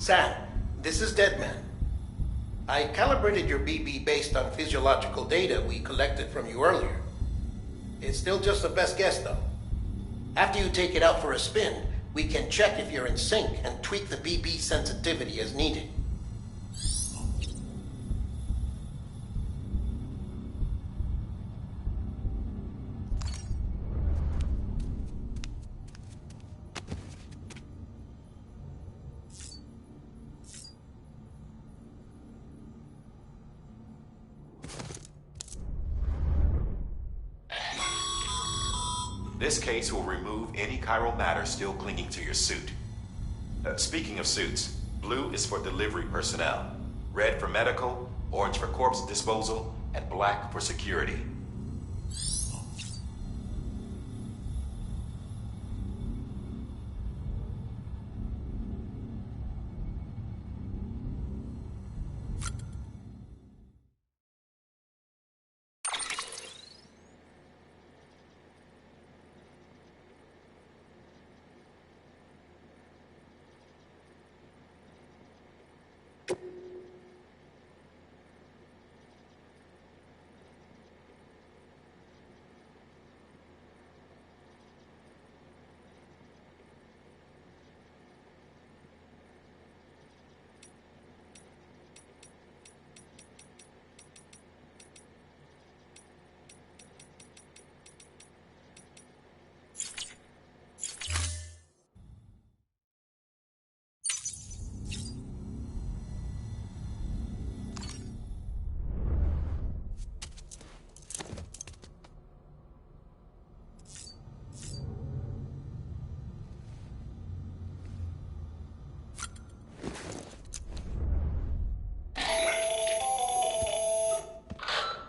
Sam, this is Deadman. I calibrated your BB based on physiological data we collected from you earlier. It's still just a best guess, though. After you take it out for a spin, we can check if you're in sync and tweak the BB sensitivity as needed. This case will remove any chiral matter still clinging to your suit. Speaking of suits, blue is for delivery personnel, red for medical, orange for corpse disposal, and black for security.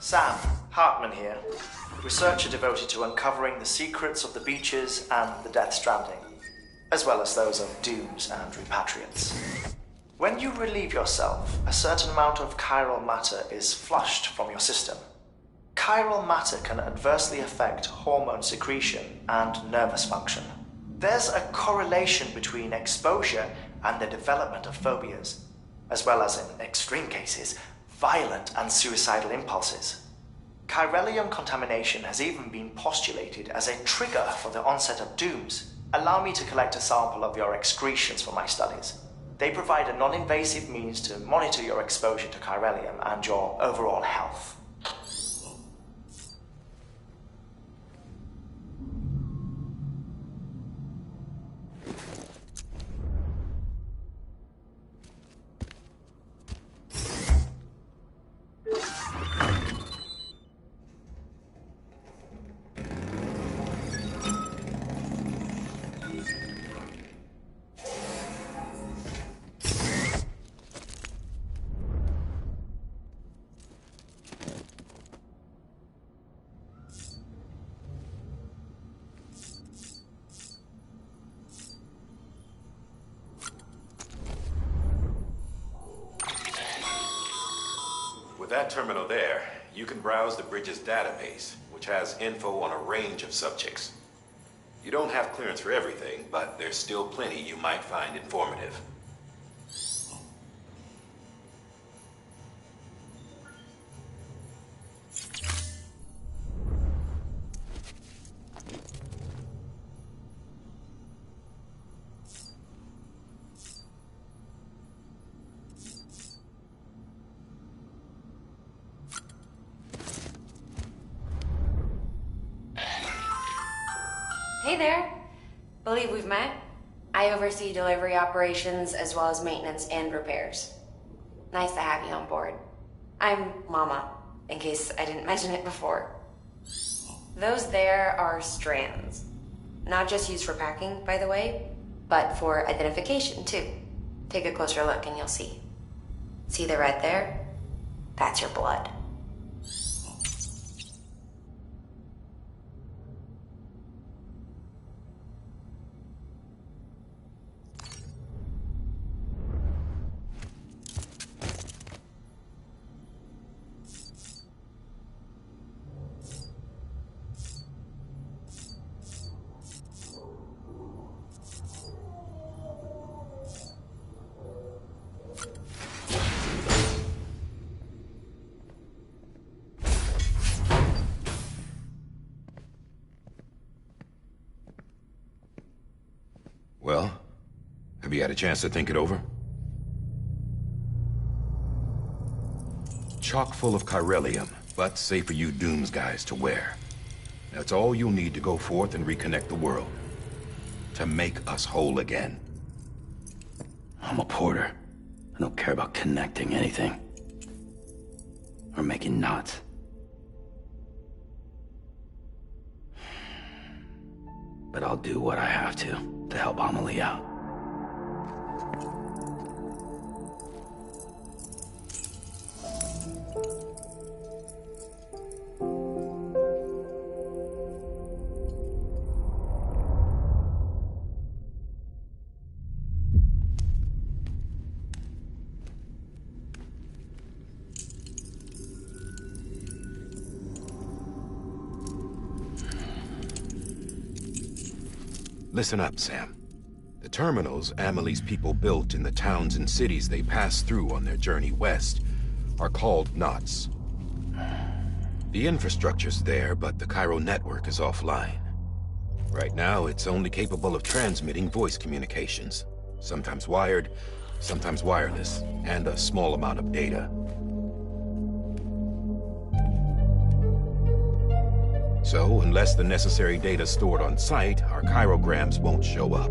Sam, Hartman here, researcher devoted to uncovering the secrets of the beaches and the Death Stranding, as well as those of dooms and repatriates. When you relieve yourself, a certain amount of chiral matter is flushed from your system. Chiral matter can adversely affect hormone secretion and nervous function. There's a correlation between exposure and the development of phobias, as well as, in extreme cases, violent and suicidal impulses. Chiralium contamination has even been postulated as a trigger for the onset of dooms. Allow me to collect a sample of your excretions for my studies. They provide a non-invasive means to monitor your exposure to chiralium and your overall health. With that terminal there, you can browse the bridge's database, which has info on a range of subjects. You don't have clearance for everything, but there's still plenty you might find informative. Hey there. Believe we've met. I oversee delivery operations as well as maintenance and repairs. Nice to have you on board. I'm Mama, in case I didn't mention it before. Those there are strands. Not just used for packing, by the way, but for identification too. Take a closer look and you'll see. See the red there? That's your blood. Well, have you had a chance to think it over? Chock full of chiralium, but safe for you Dooms guys to wear. That's all you'll need to go forth and reconnect the world. To make us whole again. I'm a porter. I don't care about connecting anything. Or making knots. But I'll do what I have to help Amelie out. Listen up, Sam. The terminals Amelie's people built in the towns and cities they passed through on their journey west are called knots. The infrastructure's there, but the Cairo network is offline. Right now, it's only capable of transmitting voice communications. Sometimes wired, sometimes wireless, and a small amount of data. So, unless the necessary data's stored on site, our chirograms won't show up.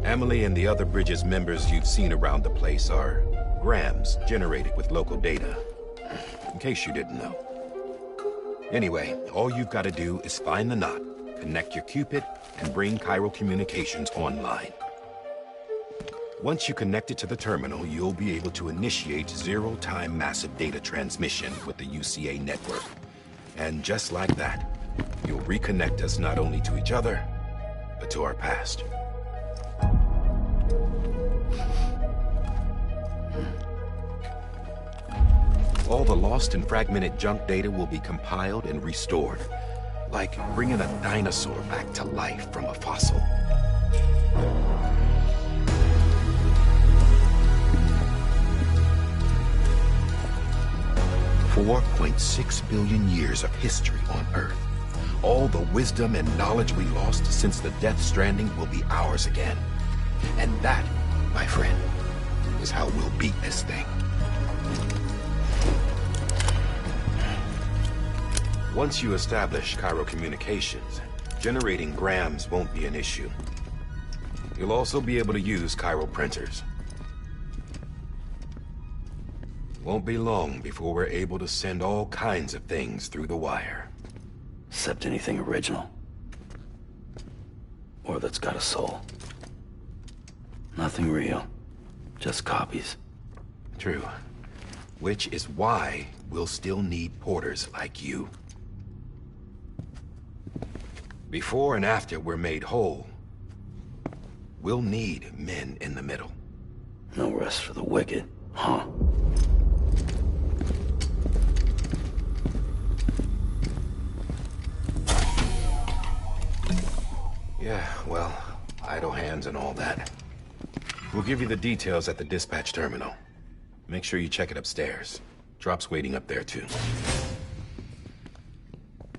Amelie and the other Bridges members you've seen around the place are grams generated with local data. In case you didn't know. Anyway, all you've got to do is find the knot, connect your Cupid, and bring Cairo communications online. Once you connect it to the terminal, you'll be able to initiate zero-time massive data transmission with the UCA network. And just like that, you'll reconnect us not only to each other, but to our past. All the lost and fragmented junk data will be compiled and restored, like bringing a dinosaur back to life from a fossil. $4.6 billion years of history on Earth. All the wisdom and knowledge we lost since the Death Stranding will be ours again. And that, my friend, is how we'll beat this thing. Once you establish Cairo communications, generating grams won't be an issue. You'll also be able to use Cairo printers. Won't be long before we're able to send all kinds of things through the wire. Except anything original. Or that's got a soul. Nothing real. Just copies. True. Which is why we'll still need porters like you. Before and after we're made whole, we'll need men in the middle. No rest for the wicked, huh? Yeah, well, idle hands and all that. We'll give you the details at the dispatch terminal. Make sure you check it upstairs. Drop's waiting up there, too.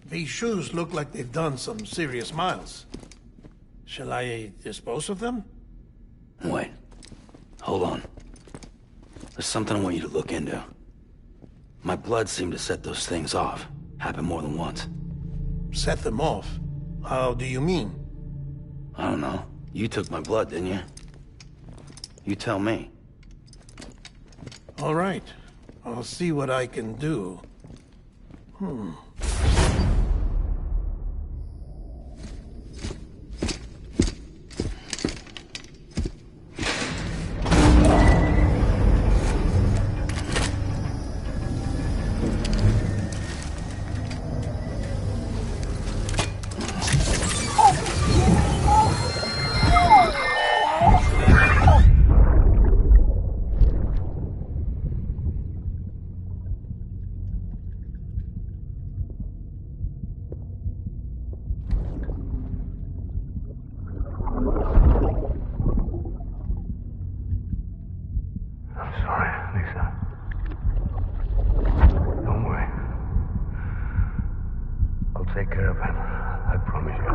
These shoes look like they've done some serious miles. Shall I dispose of them? Wait. Hold on. There's something I want you to look into. My blood seemed to set those things off. Happened more than once. Set them off? How do you mean? I don't know. You took my blood, didn't you? You tell me. All right. I'll see what I can do. Take care of him. I promise you.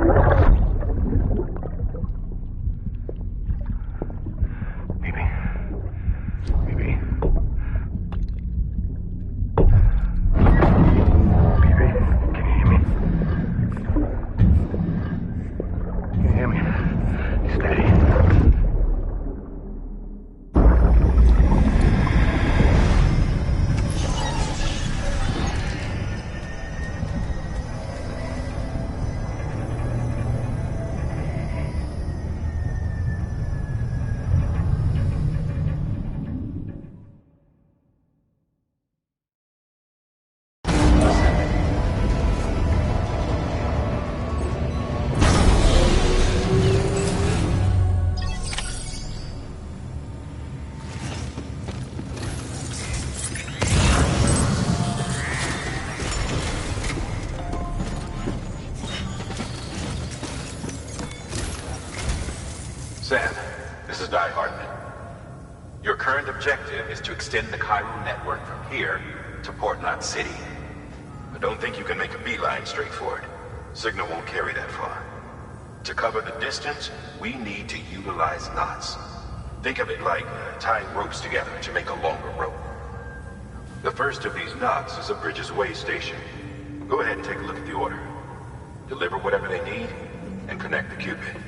objective is to extend the Chiral network from here to Port Knot City. But don't think you can make a beeline straight for it. Signal won't carry that far. To cover the distance, we need to utilize knots. Think of it like tying ropes together to make a longer rope. The first of these knots is a Bridges Way station. Go ahead and take a look at the order. Deliver whatever they need, and connect the Cupid.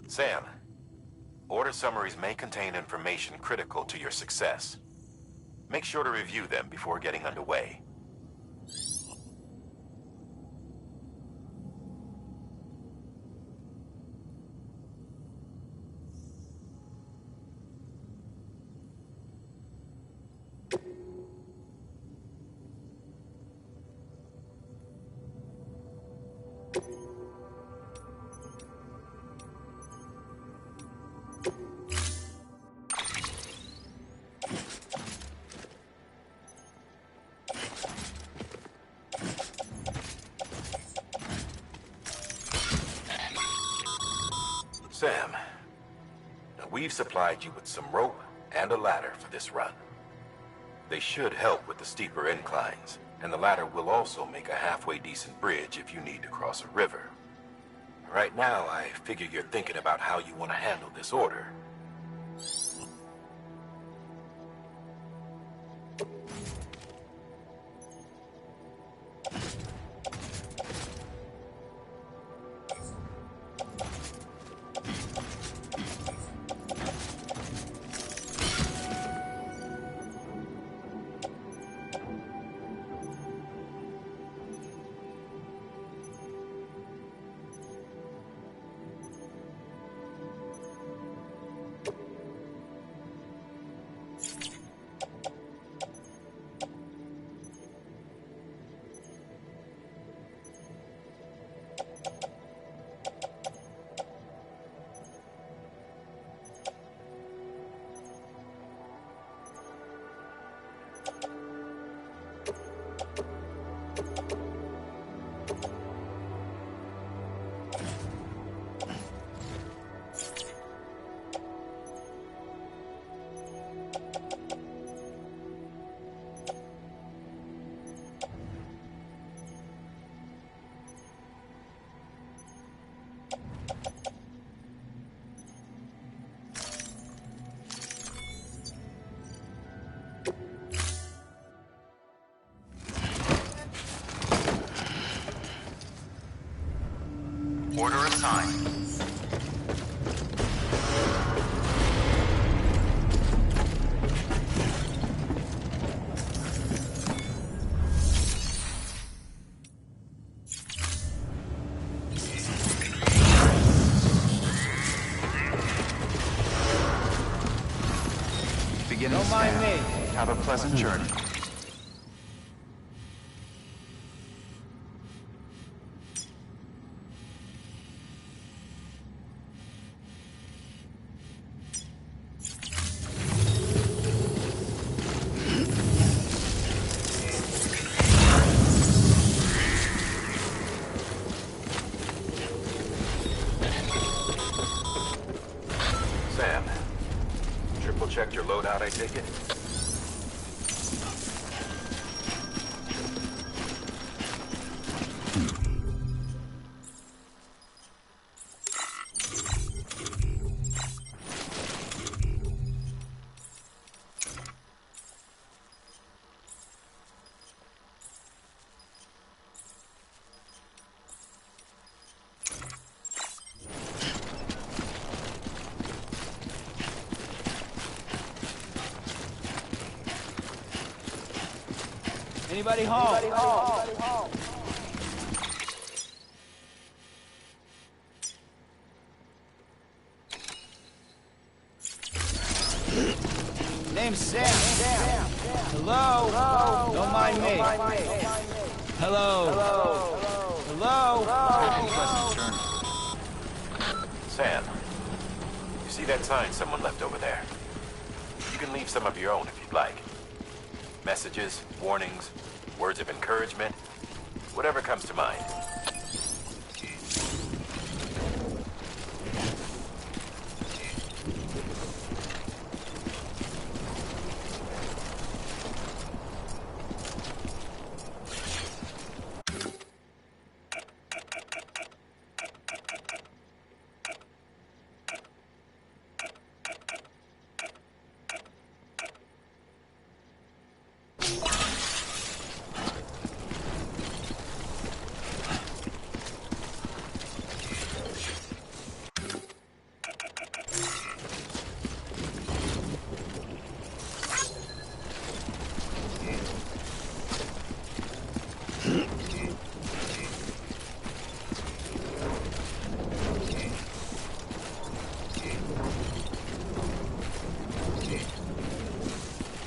Sam, order summaries may contain information critical to your success. Make sure to review them before getting underway. Sam, we've supplied you with some rope and a ladder for this run. They should help with the steeper inclines, and the ladder will also make a halfway decent bridge if you need to cross a river. Right now, I figure you're thinking about how you want to handle this order. Order assigned. Beginning Don't mind me. Have a pleasant journey. Sam, triple checked your loadout, I take it? Anybody home? Anybody home? Name's Sam. Hello? Don't mind me. Hello? Sam, you see that sign someone left over there? You can leave some of your own if you'd like. Messages, warnings, words of encouragement, whatever comes to mind.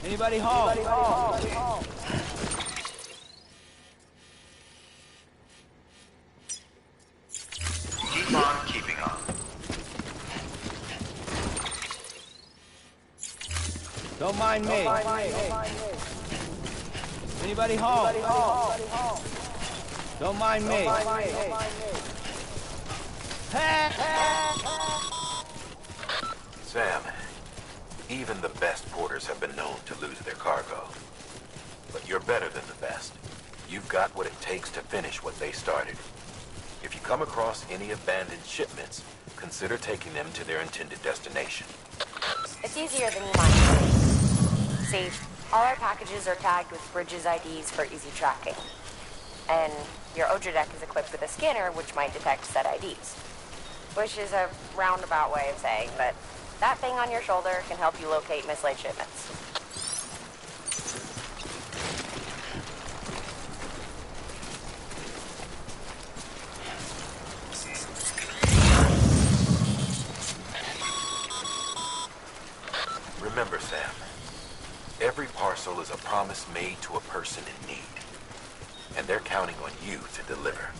Anybody home? Keep on keeping on. Don't mind me. Anybody home? Don't mind me. Sam, even the best porters have been known to lose their cargo. But you're better than the best. You've got what it takes to finish what they started. If you come across any abandoned shipments, consider taking them to their intended destination. It's easier than you might think. See, all our packages are tagged with Bridges IDs for easy tracking. And your Odra deck is equipped with a scanner which might detect said IDs. Which is a roundabout way of saying, but that thing on your shoulder can help you locate mislaid shipments. Remember, Sam, every parcel is a promise made to a person in need. And they're counting on you to deliver.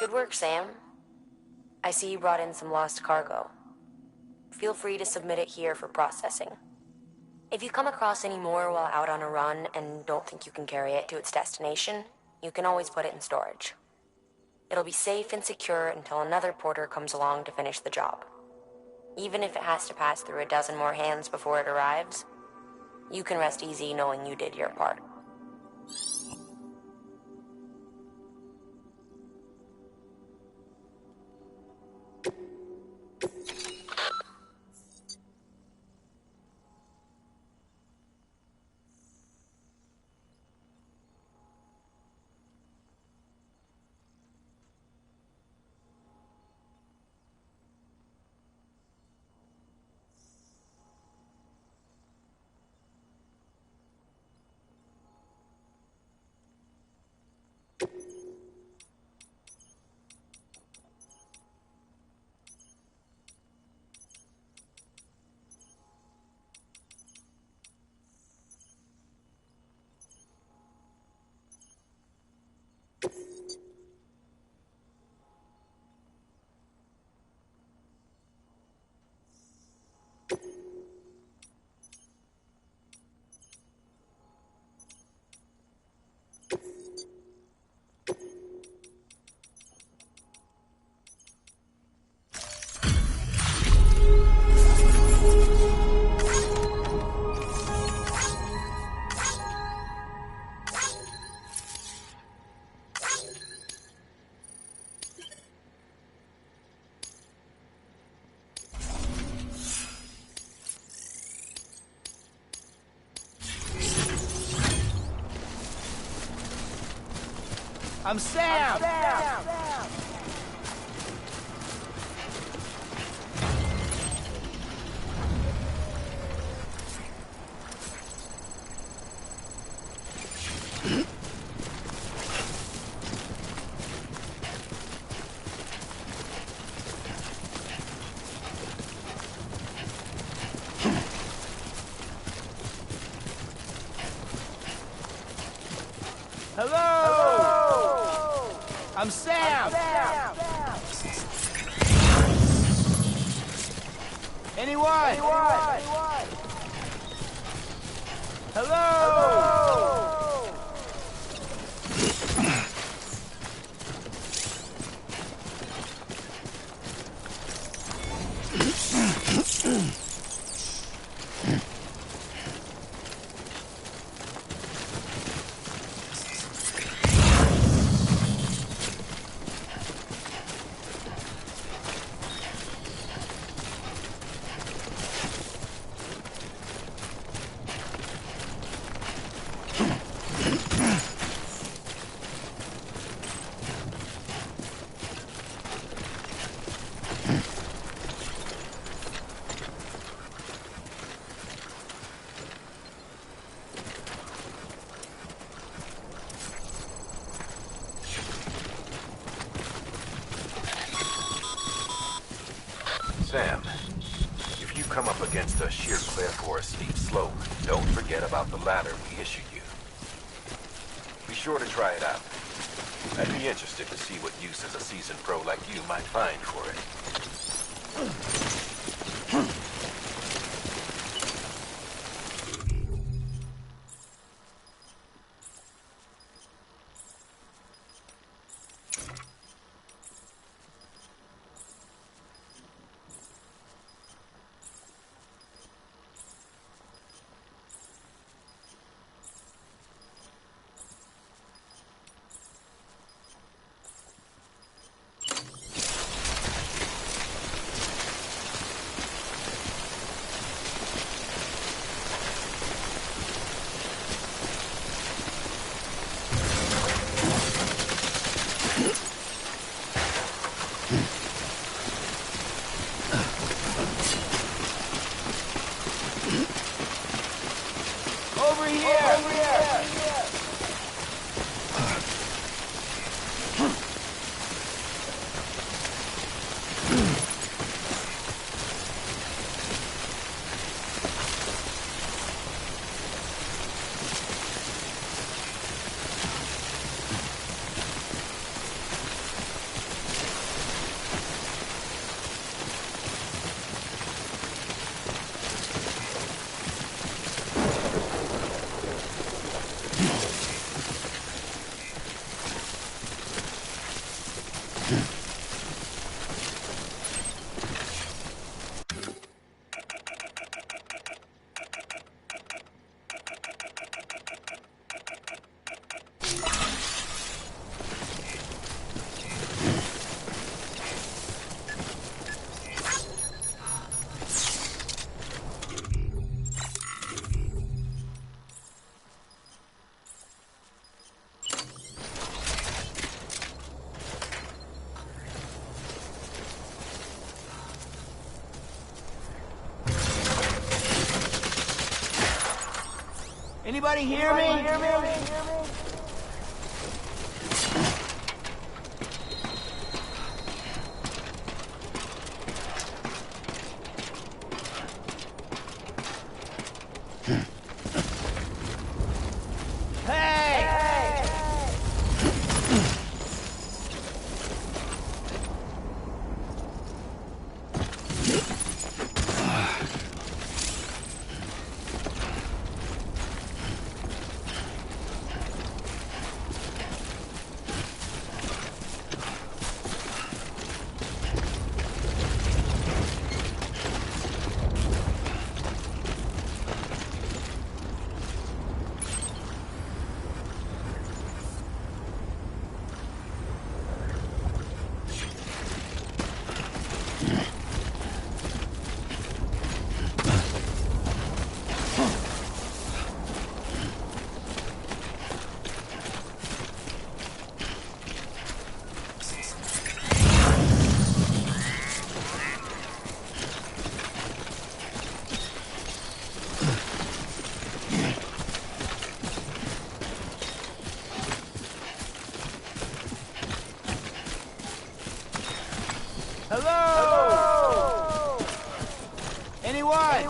Good work, Sam. I see you brought in some lost cargo. Feel free to submit it here for processing. If you come across any more while out on a run and don't think you can carry it to its destination, you can always put it in storage. It'll be safe and secure until another porter comes along to finish the job. Even if it has to pass through a dozen more hands before it arrives, you can rest easy knowing you did your part. I'm Sam! Hello! I'm Sam! Anyone? Hello! Sam, if you come up against a sheer cliff or a steep slope, don't forget about the ladder we issued you. Be sure to try it out. I'd be interested to see what uses a seasoned pro like you might find for it. Anybody hear me? Hello? Anyone?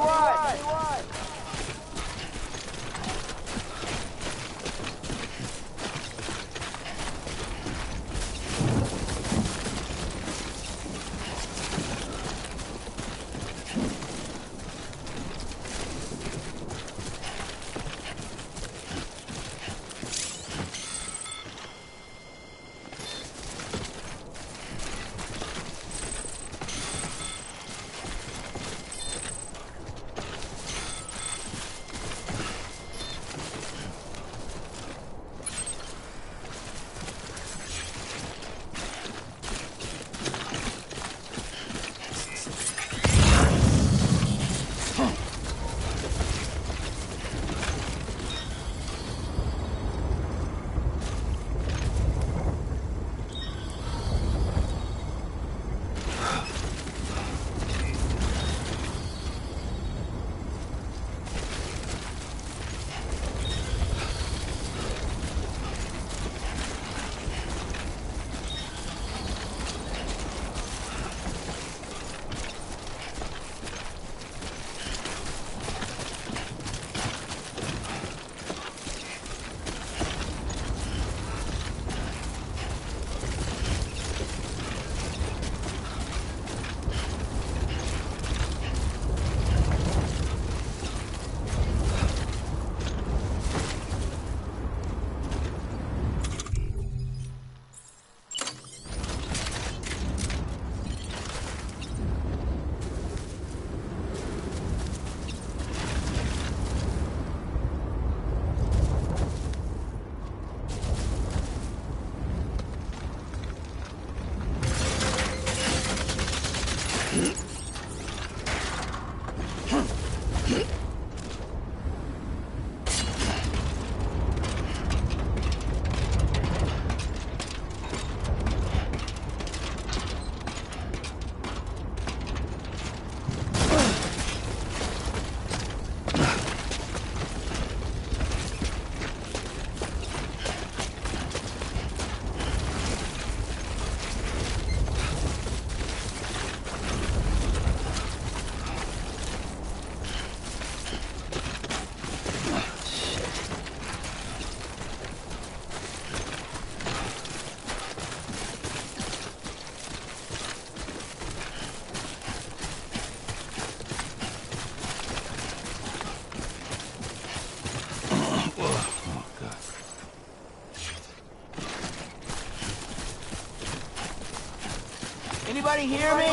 Anybody hear me?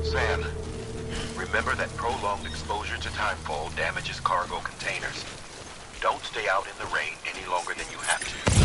Sam, remember that prolonged exposure to Winter timefall damages cargo containers. Don't stay out in the rain any longer than you have to.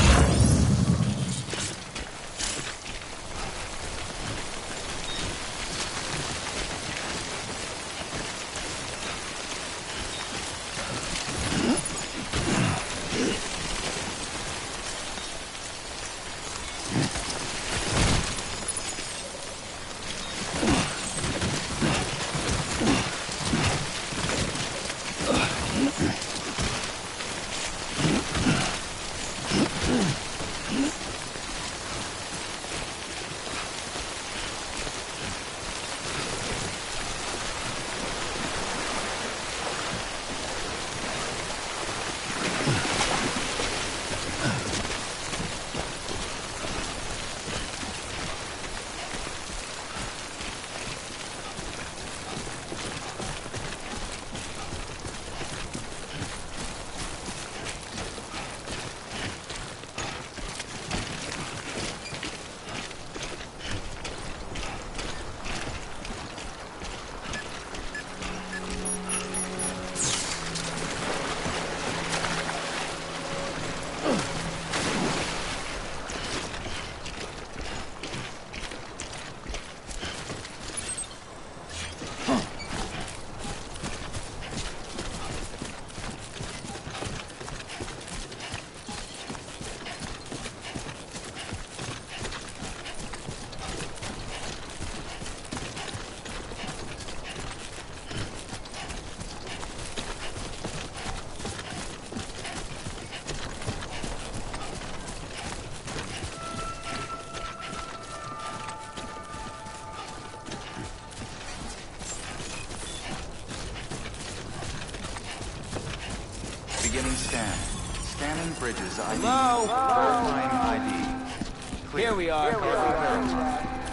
Beginning scan. Scanning bridges ID. Hello? Verifying ID. Clear. Here we are.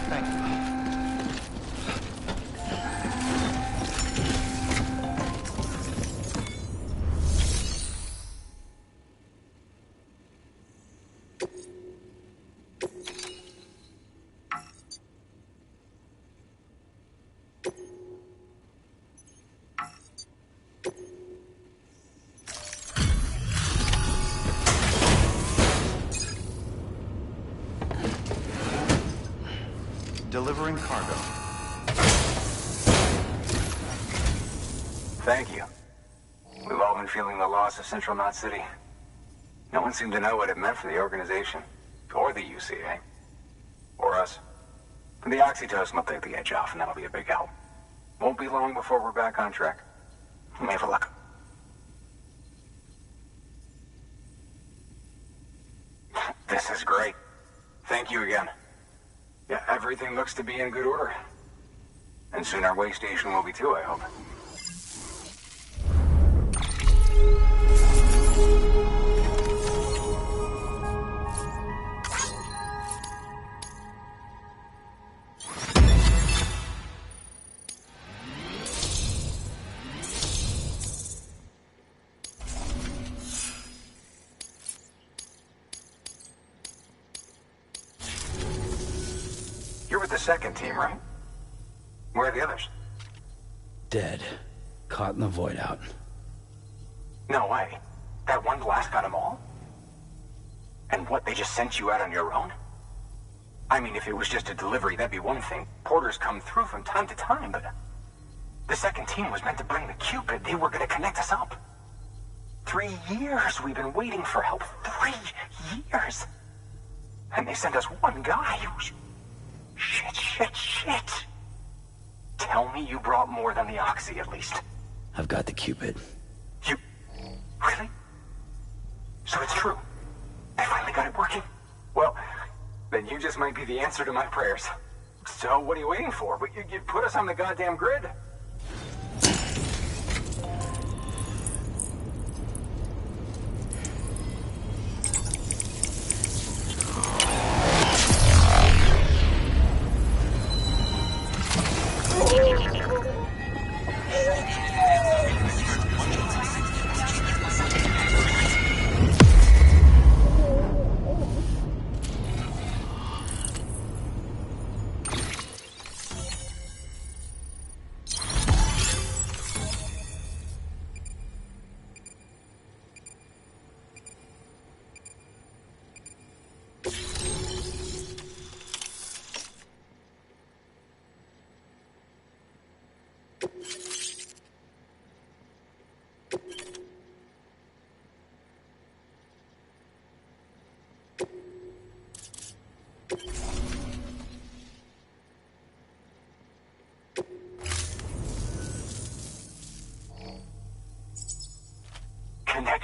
Thank you. Delivering cargo. Thank you. We've all been feeling the loss of Central Knot City. No one seemed to know what it meant for the organization, or the UCA, or us. The oxytocin will take the edge off, and that'll be a big help. Won't be long before we're back on track. Let me have a look. This is great. Thank you again. Yeah, everything looks to be in good order. And soon our way station will be too, I hope. You're with the second team, right? Where are the others? Dead. Caught in the void out. No way. That one blast got them all? And what, they just sent you out on your own? I mean, if it was just a delivery, that'd be one thing. Porters come through from time to time, but... The second team was meant to bring the Cupid. They were gonna connect us up. 3 years we've been waiting for help. 3 years! And they sent us one guy who's... Shit. Tell me you brought more than the Oxy, at least. I've got the Cupid. You... Really? So it's true. I finally got it working. Well, then you just might be the answer to my prayers. So what are you waiting for? But you put us on the goddamn grid.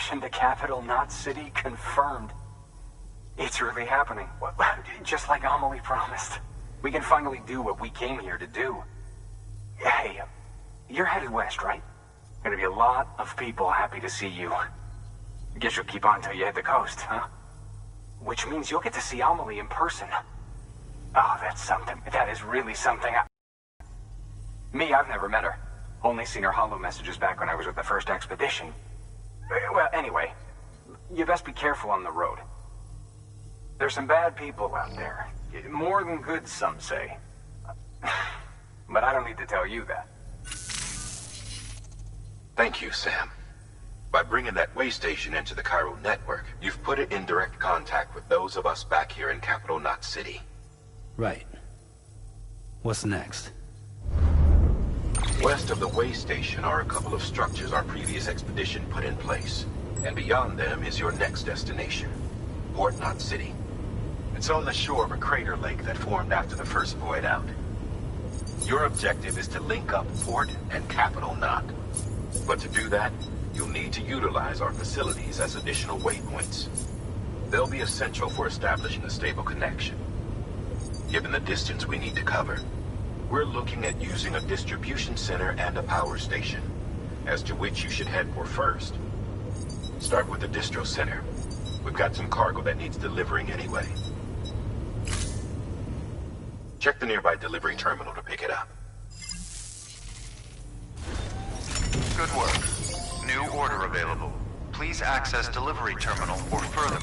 connection to Capital Knot City confirmed. It's really happening. Just like Amelie promised. We can finally do what we came here to do. Hey, you're headed west, right? Gonna be a lot of people happy to see you. Guess you'll keep on till you hit the coast, huh? Which means you'll get to see Amelie in person. Oh, that's something. That is really something. I've never met her. Only seen her holo messages back when I was with the first expedition. Well, anyway, you best be careful on the road. There's some bad people out there. More than good, some say. But I don't need to tell you that. Thank you, Sam. By bringing that way station into the Cairo network, you've put it in direct contact with those of us back here in Capital Knot City. Right. What's next? West of the way station are a couple of structures our previous expedition put in place. And beyond them is your next destination, Port Knot City. It's on the shore of a crater lake that formed after the first void out. Your objective is to link up Port and Capital Knot. But to do that, you'll need to utilize our facilities as additional waypoints. They'll be essential for establishing a stable connection. Given the distance we need to cover, we're looking at using a distribution center and a power station, as to which you should head for first. Start with the distro center. We've got some cargo that needs delivering anyway. Check the nearby delivery terminal to pick it up. Good work. New order available. Please access delivery terminal for further.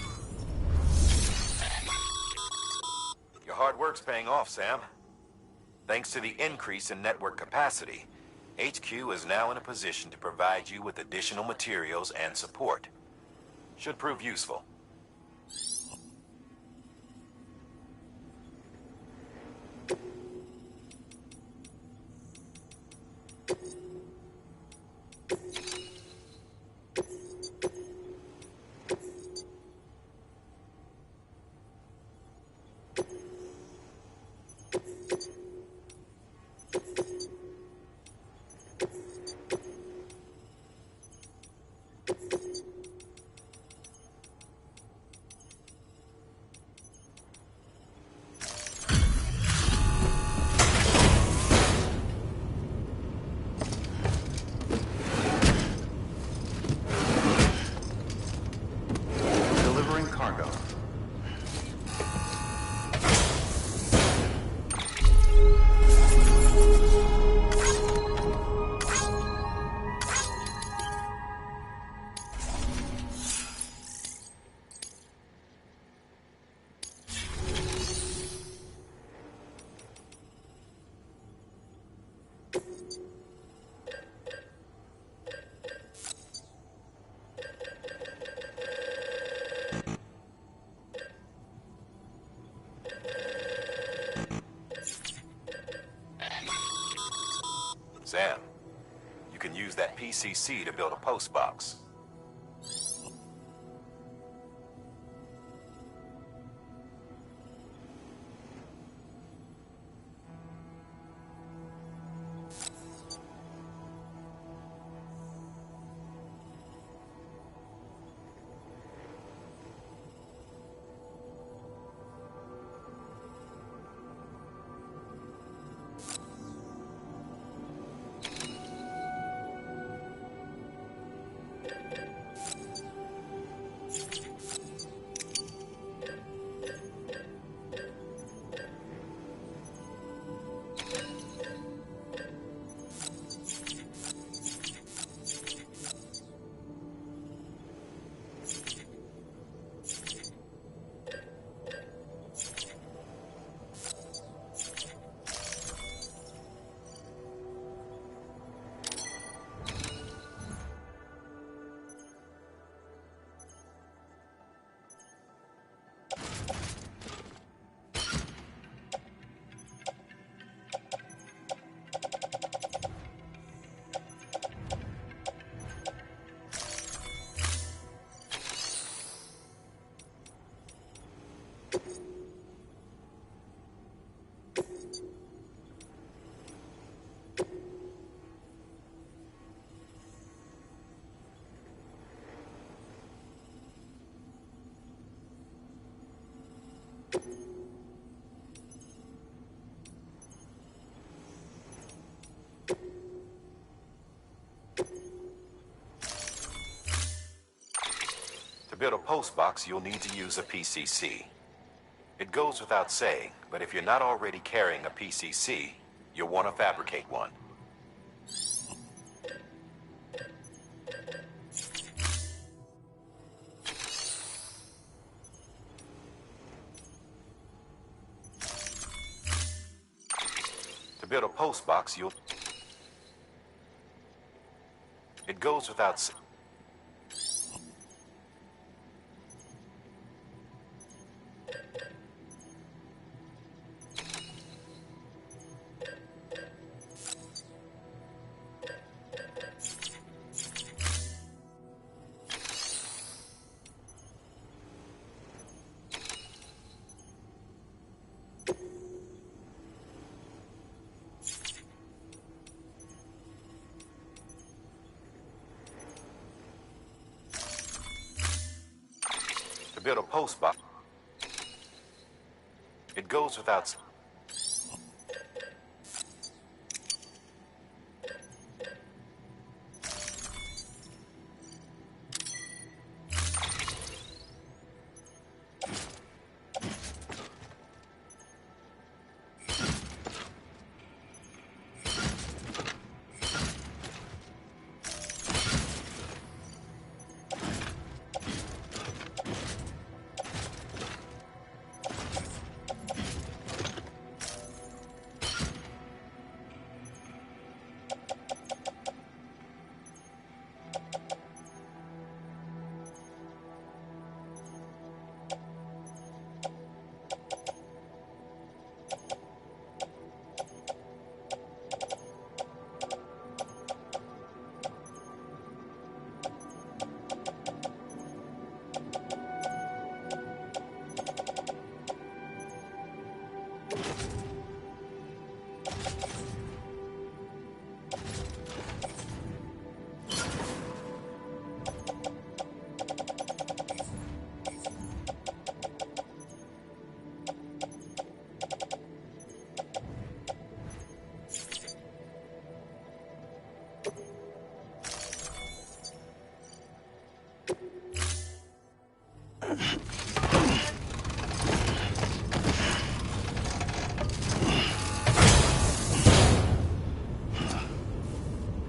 Your hard work's paying off, Sam. Thanks to the increase in network capacity, HQ is now in a position to provide you with additional materials and support. Should prove useful. Sam, you can use that PCC to build a post box. build a post box, you'll need to use a PCC. It goes without saying, but if you're not already carrying a PCC, you'll want to fabricate one. To build a post box, it goes without saying. To build a post box, it goes without saying.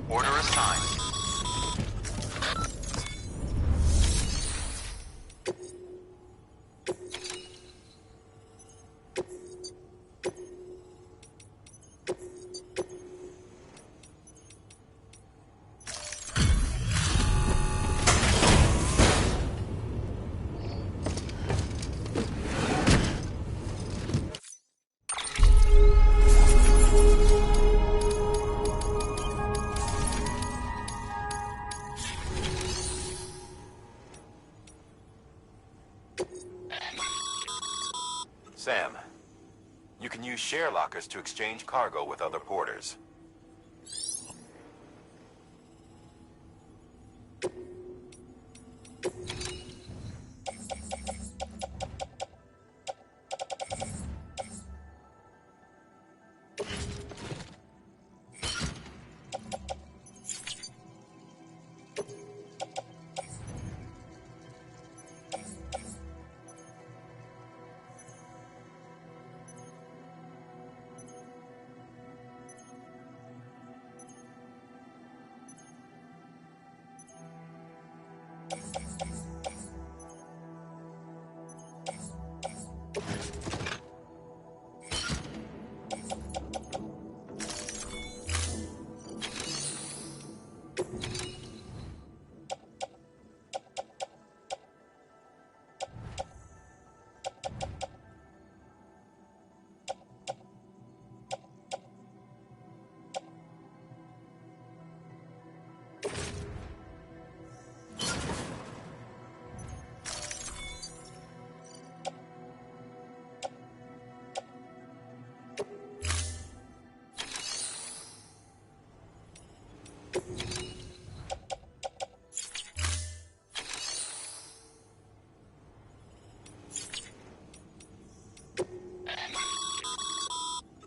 Order assigned. Sam, you can use share lockers to exchange cargo with other porters.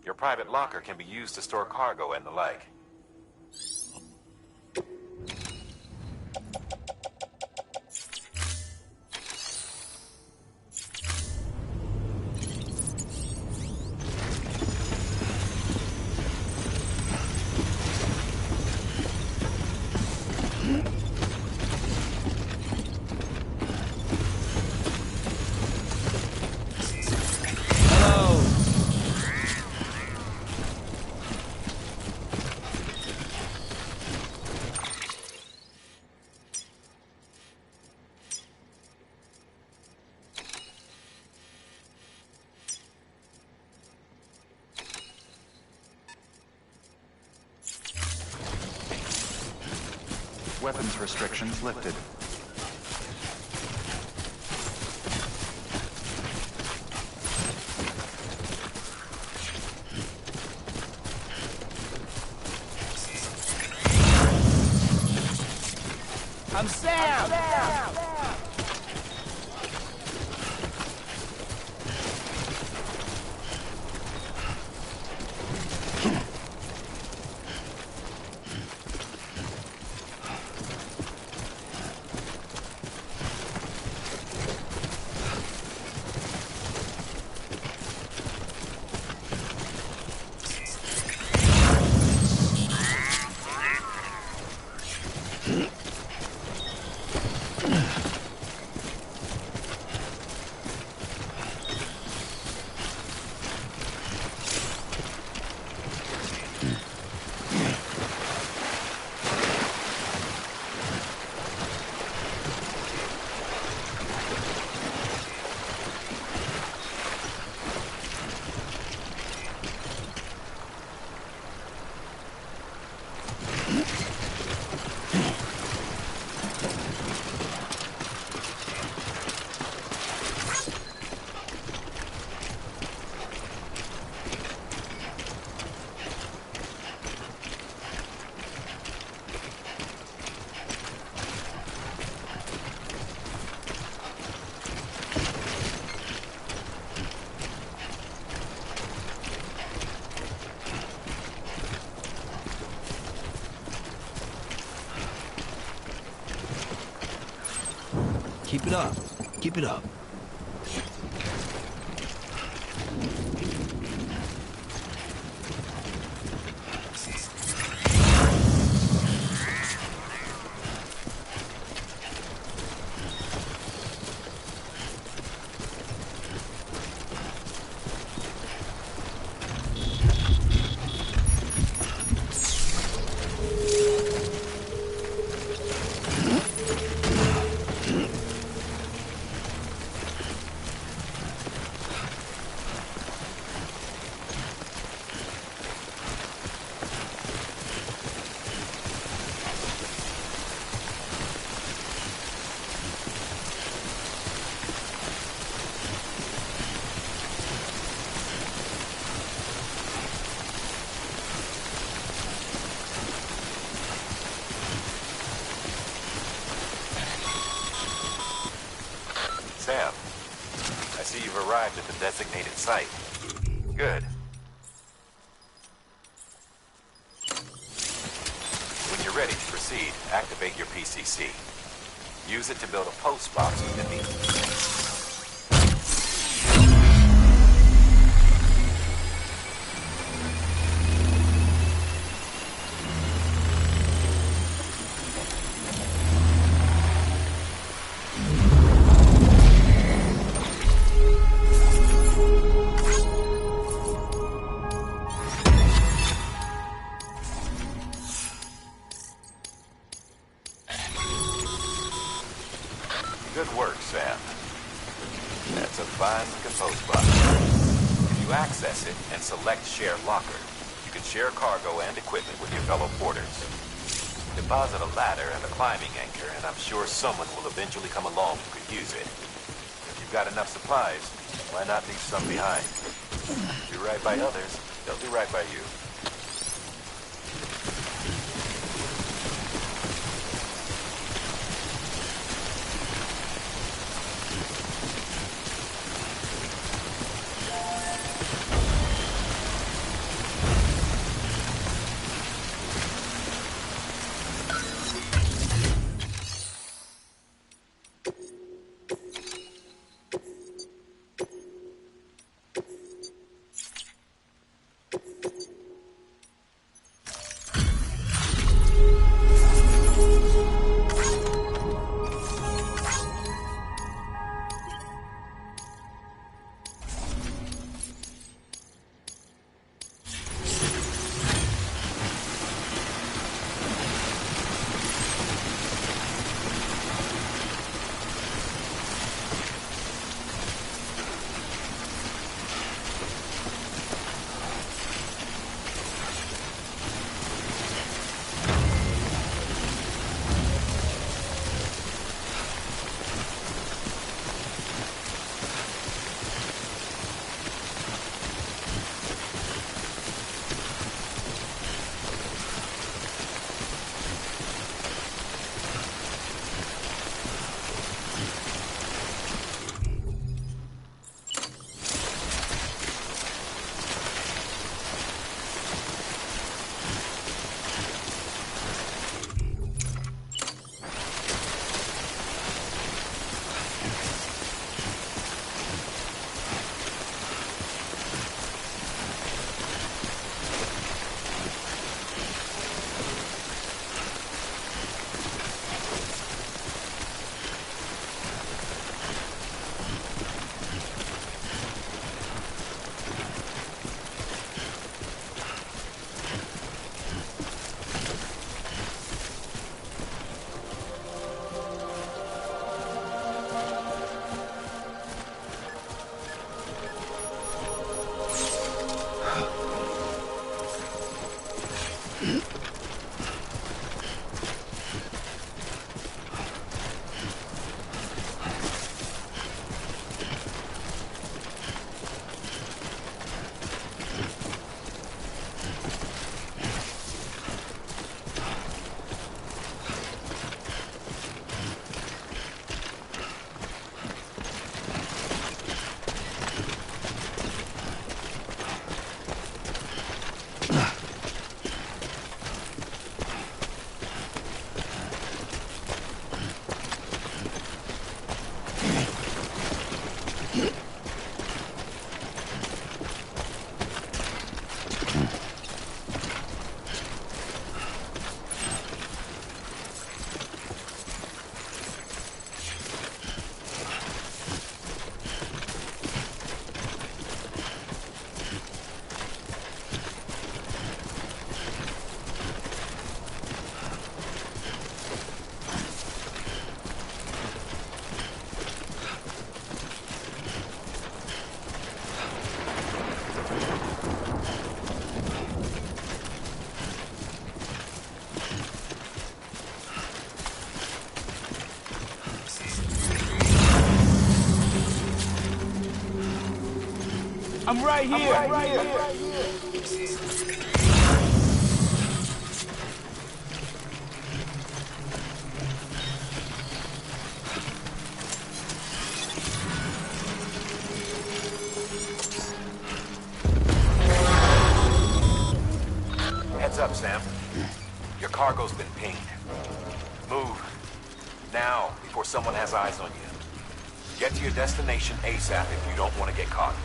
Your private locker can be used to store cargo and the like. weapons restrictions lifted. I'm Sam! Keep it up. Keep it up. Sam, I see you've arrived at the designated site. Good. When you're ready to proceed, activate your PCC. Use it to build a post box within the... Good work, Sam. That's a fine-looking post box. If you access it and select Share Locker, you can share cargo and equipment with your fellow porters. Deposit a ladder and a climbing anchor, and I'm sure someone will eventually come along who could use it. If you've got enough supplies, why not leave some behind? Do right by others, they'll do right by you. I'm right here. Heads up, Sam. Your cargo's been pinged. Move. Now, before someone has eyes on you. Get to your destination ASAP if you don't want to get caught.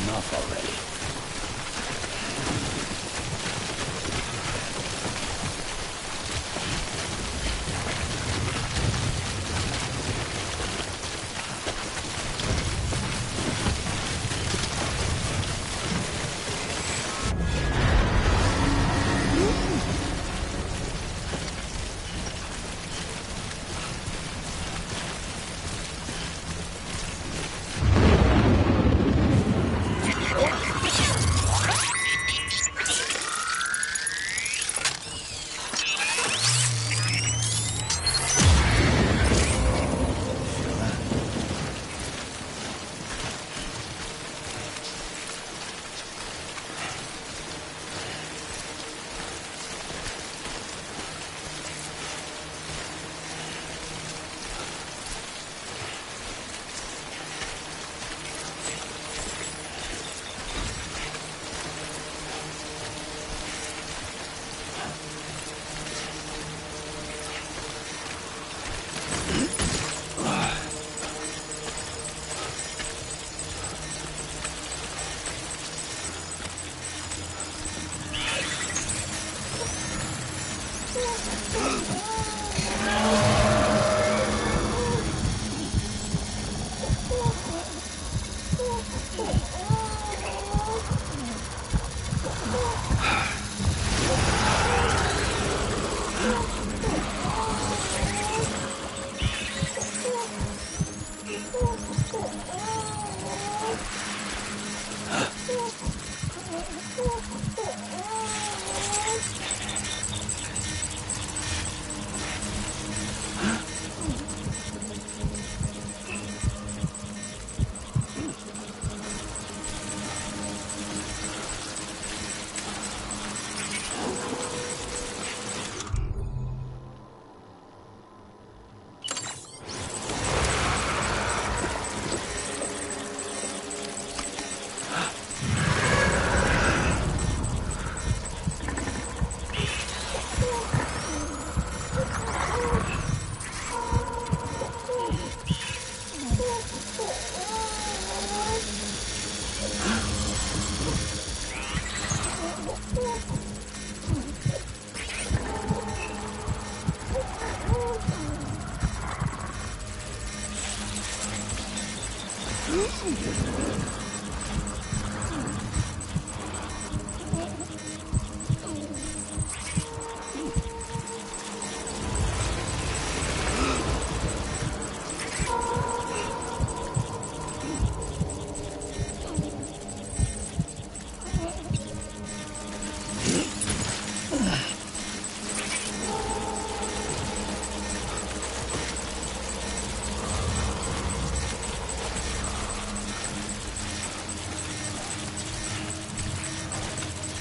Enough already.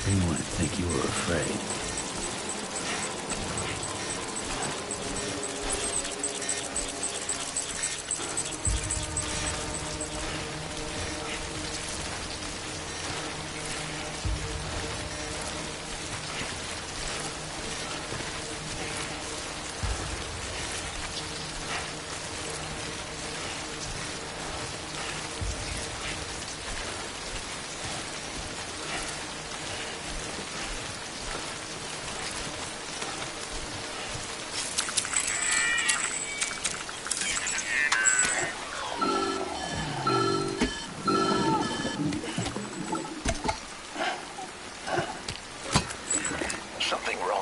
Anyone would think you were afraid.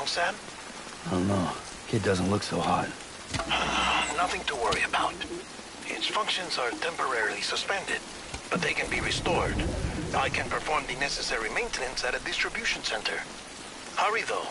Sam? I don't know. Kid doesn't look so hot. Nothing to worry about. Its functions are temporarily suspended, but they can be restored. I can perform the necessary maintenance at a distribution center. Hurry, though.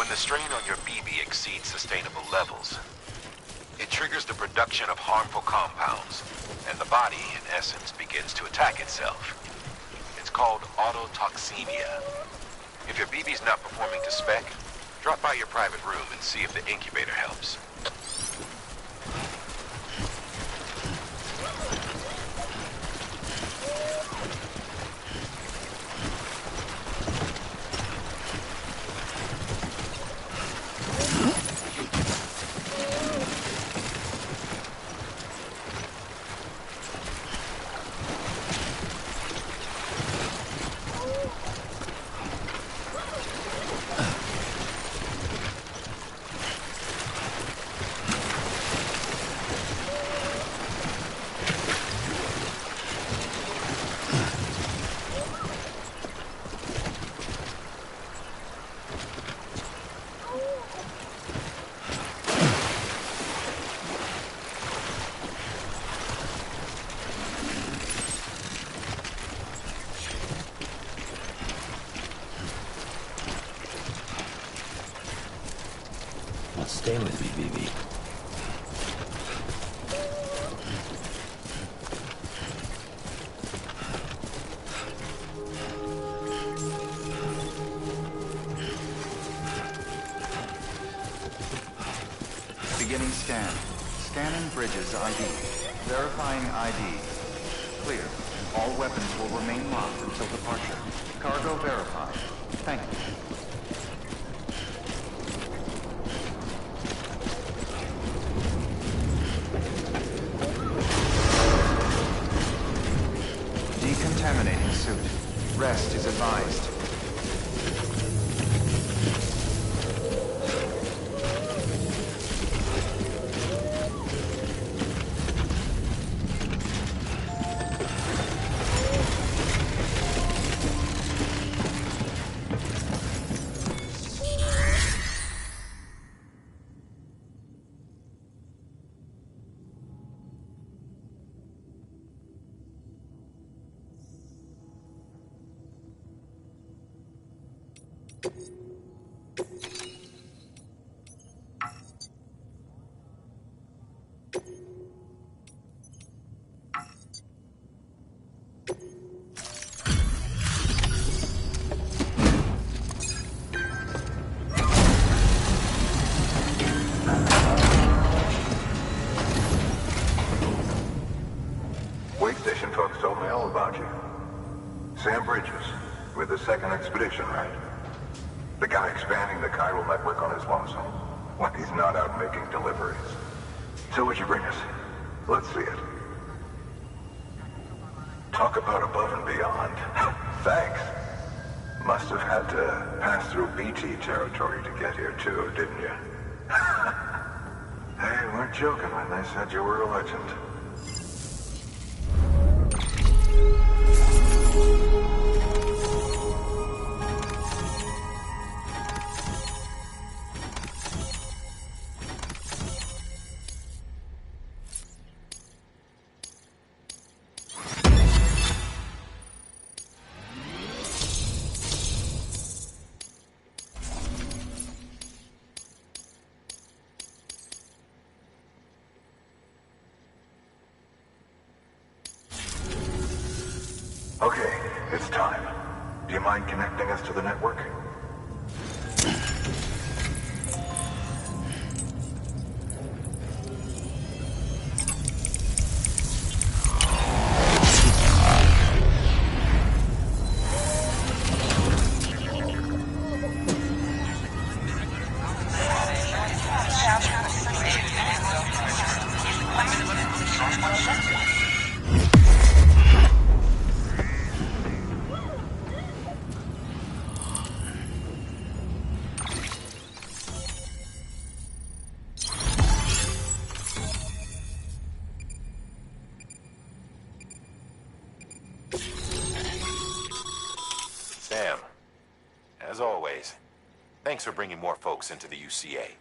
The strain on your BB exceeds sustainable levels. It triggers the production of harmful compounds, and the body, in essence, begins to attack itself. It's called autotoxemia. If your BB's not performing to spec, drop by your private room and see if the incubator helps. Stay with me, BB. Beginning scan. Scanning Bridges ID. Verifying ID. Clear. All weapons will remain locked until departure. Cargo verified. Thank you. Decontaminating suit. Rest is advised. about you. Sam Bridges, with the second expedition, right? The guy expanding the chiral network on his lonesome, when he's not out making deliveries. So what'd you bring us? Let's see it. Talk about above and beyond. Thanks. Must have had to pass through BT territory to get here too, didn't you? They weren't joking when they said you were a legend. Okay, it's time. Do you mind connecting us to the network? Sam, as always, thanks for bringing more folks into the UCA.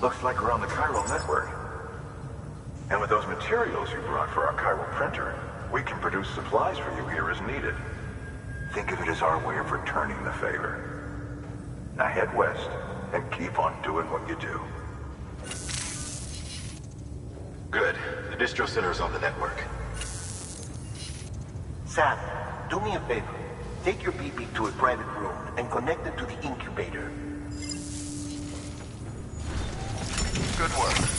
Looks like we're on the chiral network. And with those materials you brought for our chiral printer, we can produce supplies for you here as needed. Think of it as our way of returning the favor. Now head west and keep on doing what you do. Good. The distro center is on the network. Sam, do me a favor. Take your BB to a private room and connect it to the incubator. Good work.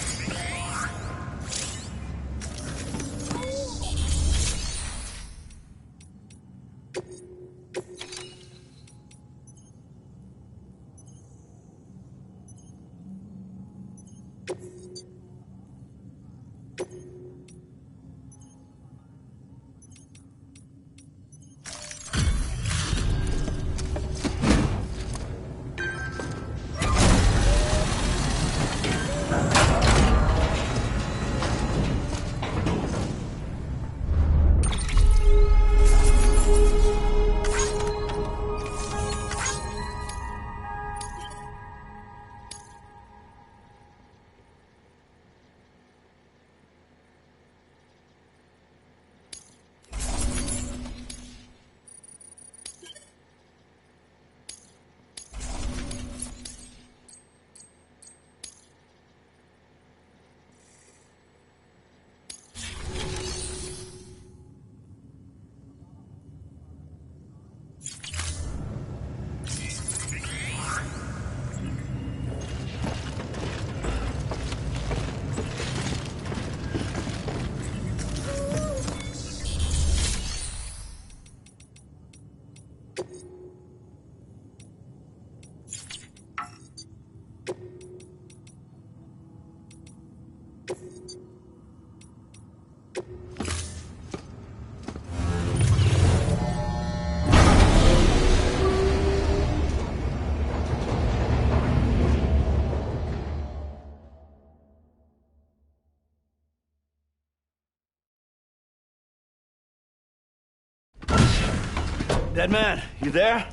Dead man, you there?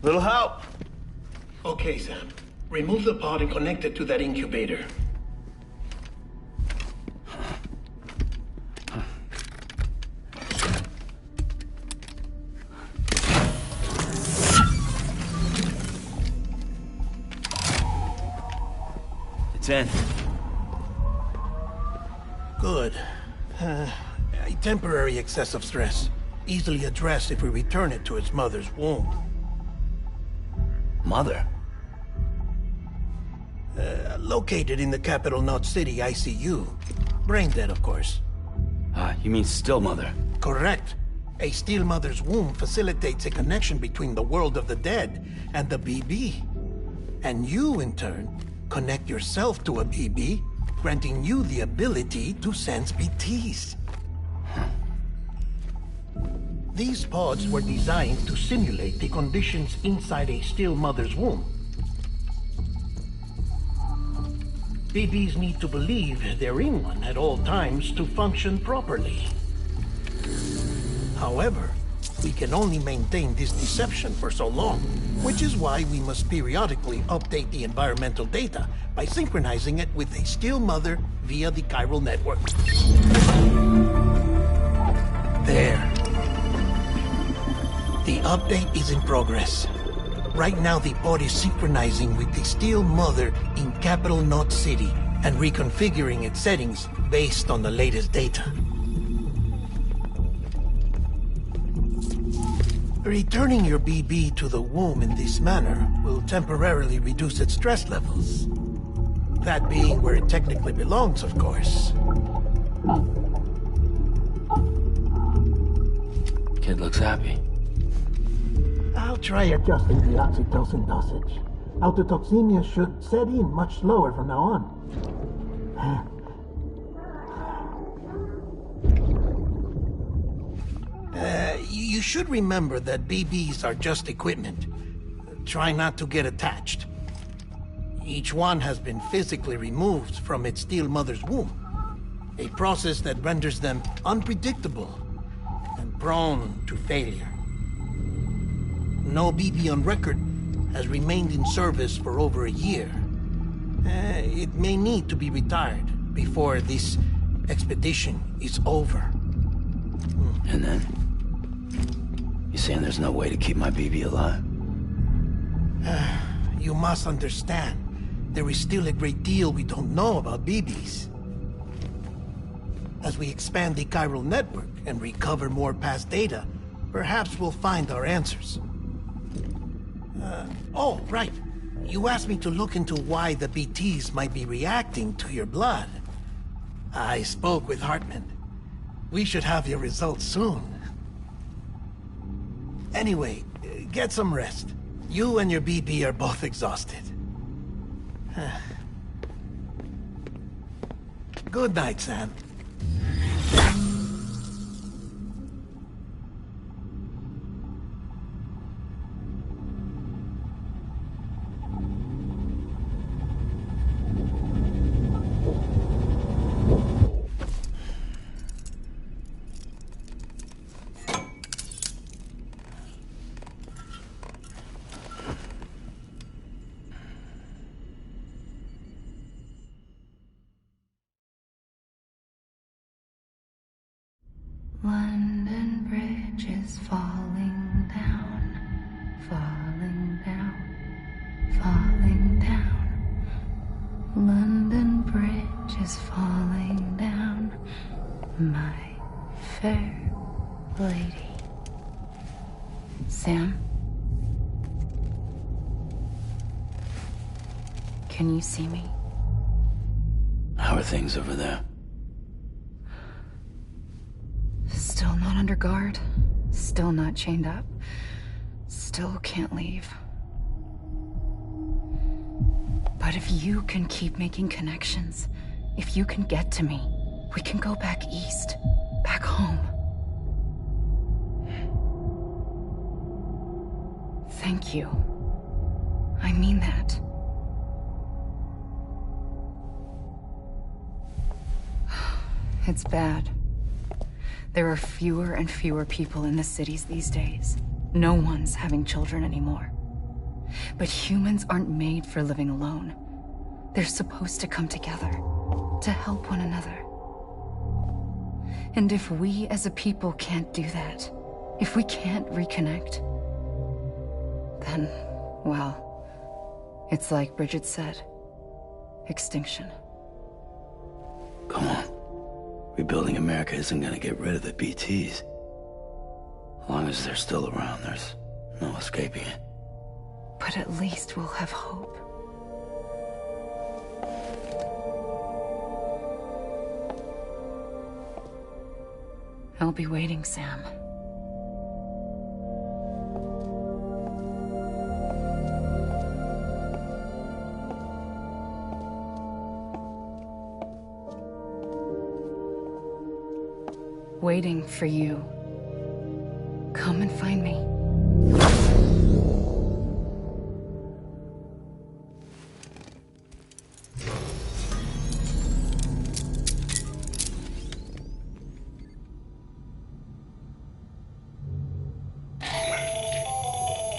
Little help? Okay, Sam. Remove the pod and connect it to that incubator. Sin. Good. A temporary excess of stress. Easily addressed if we return it to its mother's womb. Mother? Located in the capital Knot City ICU. Brain dead, of course. You mean still mother? Correct. A still mother's womb facilitates a connection between the world of the dead and the BB. And you, in turn, connect yourself to a BB, granting you the ability to sense BTs. These pods were designed to simulate the conditions inside a still mother's womb. BBs need to believe they're in one at all times to function properly. However, we can only maintain this deception for so long, which is why we must periodically update the environmental data by synchronizing it with a still mother via the chiral network. There. The update is in progress. Right now, the pod is synchronizing with the still mother in capital Knot City and reconfiguring its settings based on the latest data. Returning your BB to the womb in this manner will temporarily reduce its stress levels. That being where it technically belongs, of course. Kid looks happy. I'll try adjusting the oxytocin dosage. Autotoxemia should set in much slower from now on. You should remember that BBs are just equipment. Try not to get attached. Each one has been physically removed from its still mother's womb. A process that renders them unpredictable and prone to failure. No BB on record has remained in service for over a year. It may need to be retired before this expedition is over. And then? You saying there's no way to keep my BB alive? You must understand, there is still a great deal we don't know about BBs. As we expand the chiral network and recover more past data, perhaps we'll find our answers. Oh, right. You asked me to look into why the BTs might be reacting to your blood. I spoke with Hartman. We should have your results soon. Anyway, get some rest. You and your BB are both exhausted. Good night, Sam. London Bridge is falling down, falling down, falling down. London Bridge is falling down, my fair lady. Sam? Can you see me? How are things over there? Still not under guard, still not chained up, still can't leave. But if you can keep making connections, if you can get to me, we can go back east, back home. Thank you. I mean that. It's bad. There are fewer and fewer people in the cities these days. No one's having children anymore. But humans aren't made for living alone. They're supposed to come together, to help one another. And if we as a people can't do that, if we can't reconnect, then, well, it's like Bridget said. extinction. Come on. Rebuilding America isn't gonna get rid of the BTs. As long as they're still around, there's no escaping it. But at least we'll have hope. I'll be waiting, Sam. Waiting for you. Come and find me.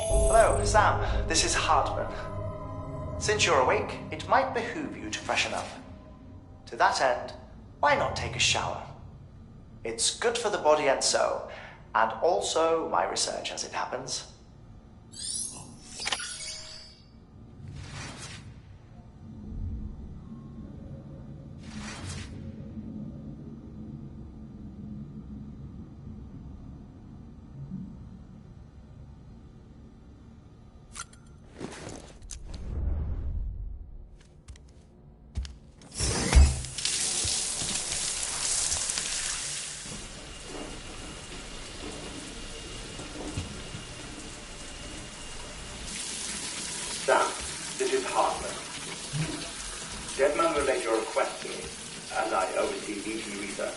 Hello, Sam. This is Hartman. Since you're awake, it might behoove you to freshen up. To that end, why not take a shower? It's good for the body and soul, and also my research as it happens. Sam, this is Hartman. Deadman relayed your request to me, as I oversee BT research.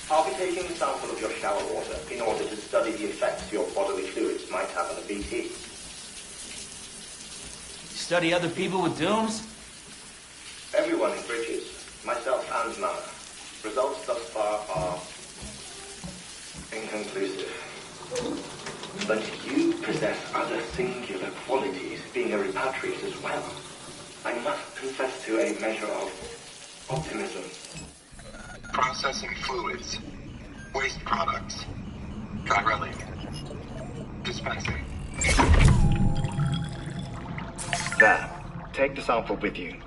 I'll be taking a sample of your shower water in order to study the effects your bodily fluids might have on a BT. Study other people with dooms? Everyone in Bridges, myself and Mama. Results thus far are inconclusive. But you possess other singular qualities, being a repatriate as well. I must confess to a measure of optimism. Processing fluids. Waste products. Chirelli. Dispensing. There. Take the sample with you.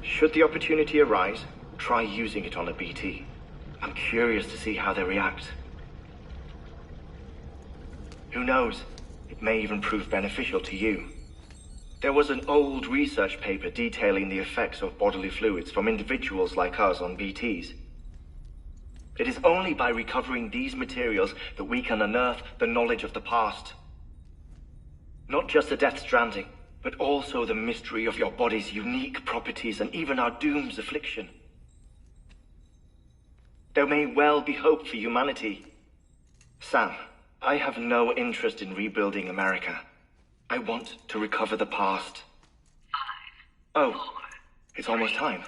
Should the opportunity arise, try using it on a BT. I'm curious to see how they react. Who knows? It may even prove beneficial to you. There was an old research paper detailing the effects of bodily fluids from individuals like us on BTs. It is only by recovering these materials that we can unearth the knowledge of the past. Not just the Death Stranding, but also the mystery of your body's unique properties and even our doom's affliction. There may well be hope for humanity. Sam, I have no interest in rebuilding America. I want to recover the past. 5, 4, oh, it's almost time. 2,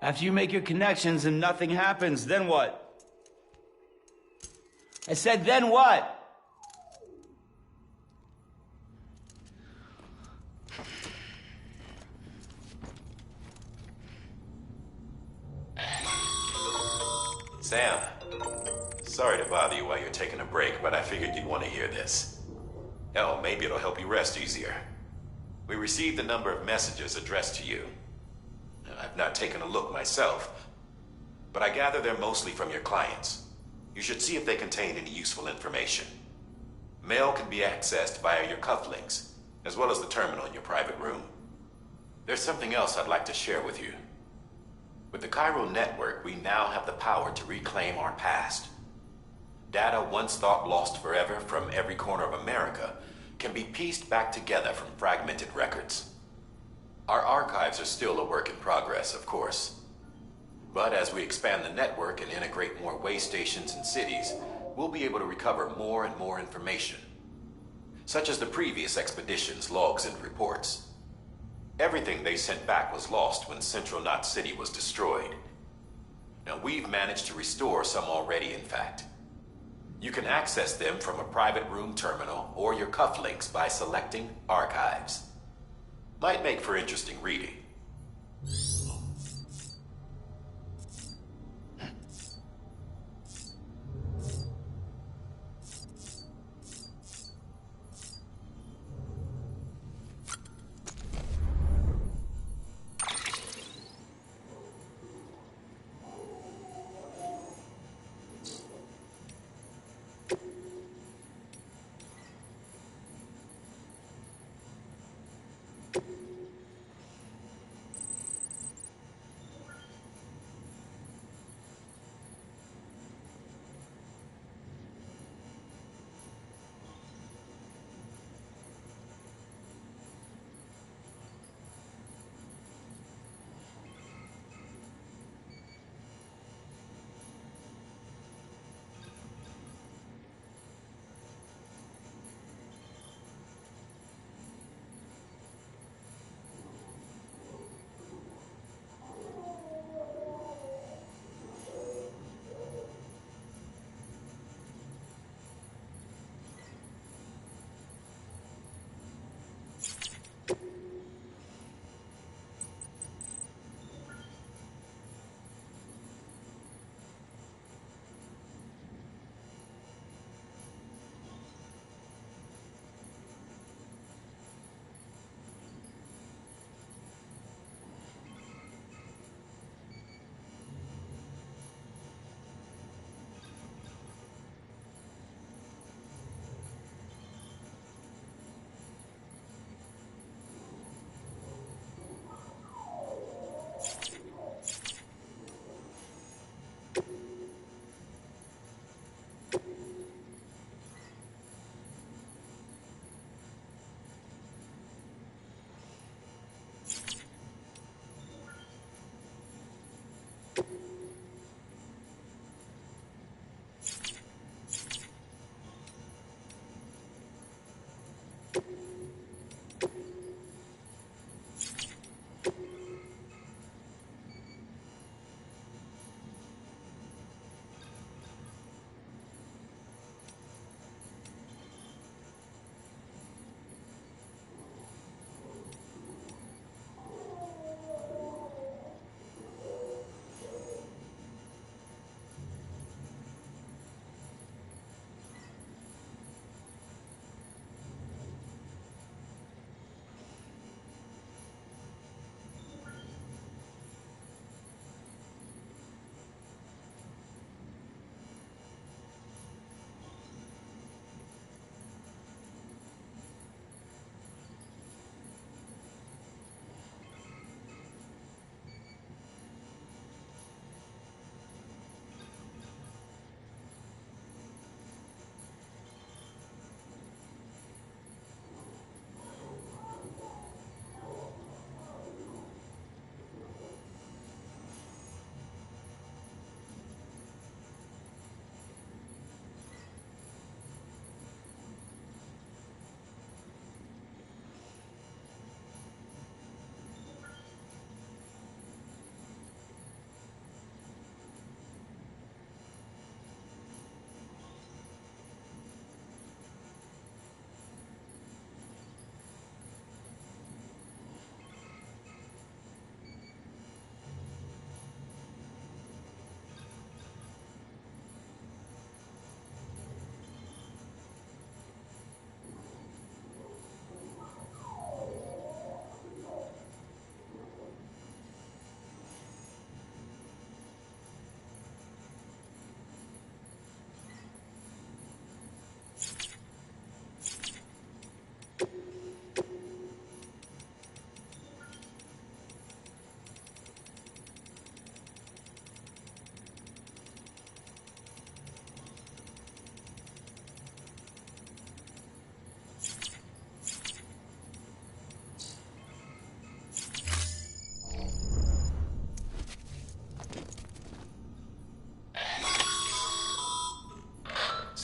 1. After you make your connections and nothing happens, then what? I said, then what? Sam, sorry to bother you while you're taking a break, but I figured you'd want to hear this. Hell, maybe it'll help you rest easier. We received a number of messages addressed to you. I've not taken a look myself, but I gather they're mostly from your clients. You should see if they contain any useful information. Mail can be accessed via your cufflinks, as well as the terminal in your private room. There's something else I'd like to share with you. With the Chiral network, we now have the power to reclaim our past. Data once thought lost forever from every corner of America can be pieced back together from fragmented records. Our archives are still a work in progress, of course. But as we expand the network and integrate more way stations and cities, we'll be able to recover more and more information, such as the previous expedition's logs and reports. Everything they sent back was lost when Central Knot City was destroyed. Now, we've managed to restore some already, in fact. You can access them from a private room terminal or your cufflinks by selecting Archives. Might make for interesting reading.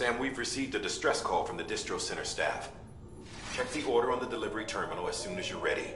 Sam, we've received a distress call from the distro center staff. Check the order on the delivery terminal as soon as you're ready.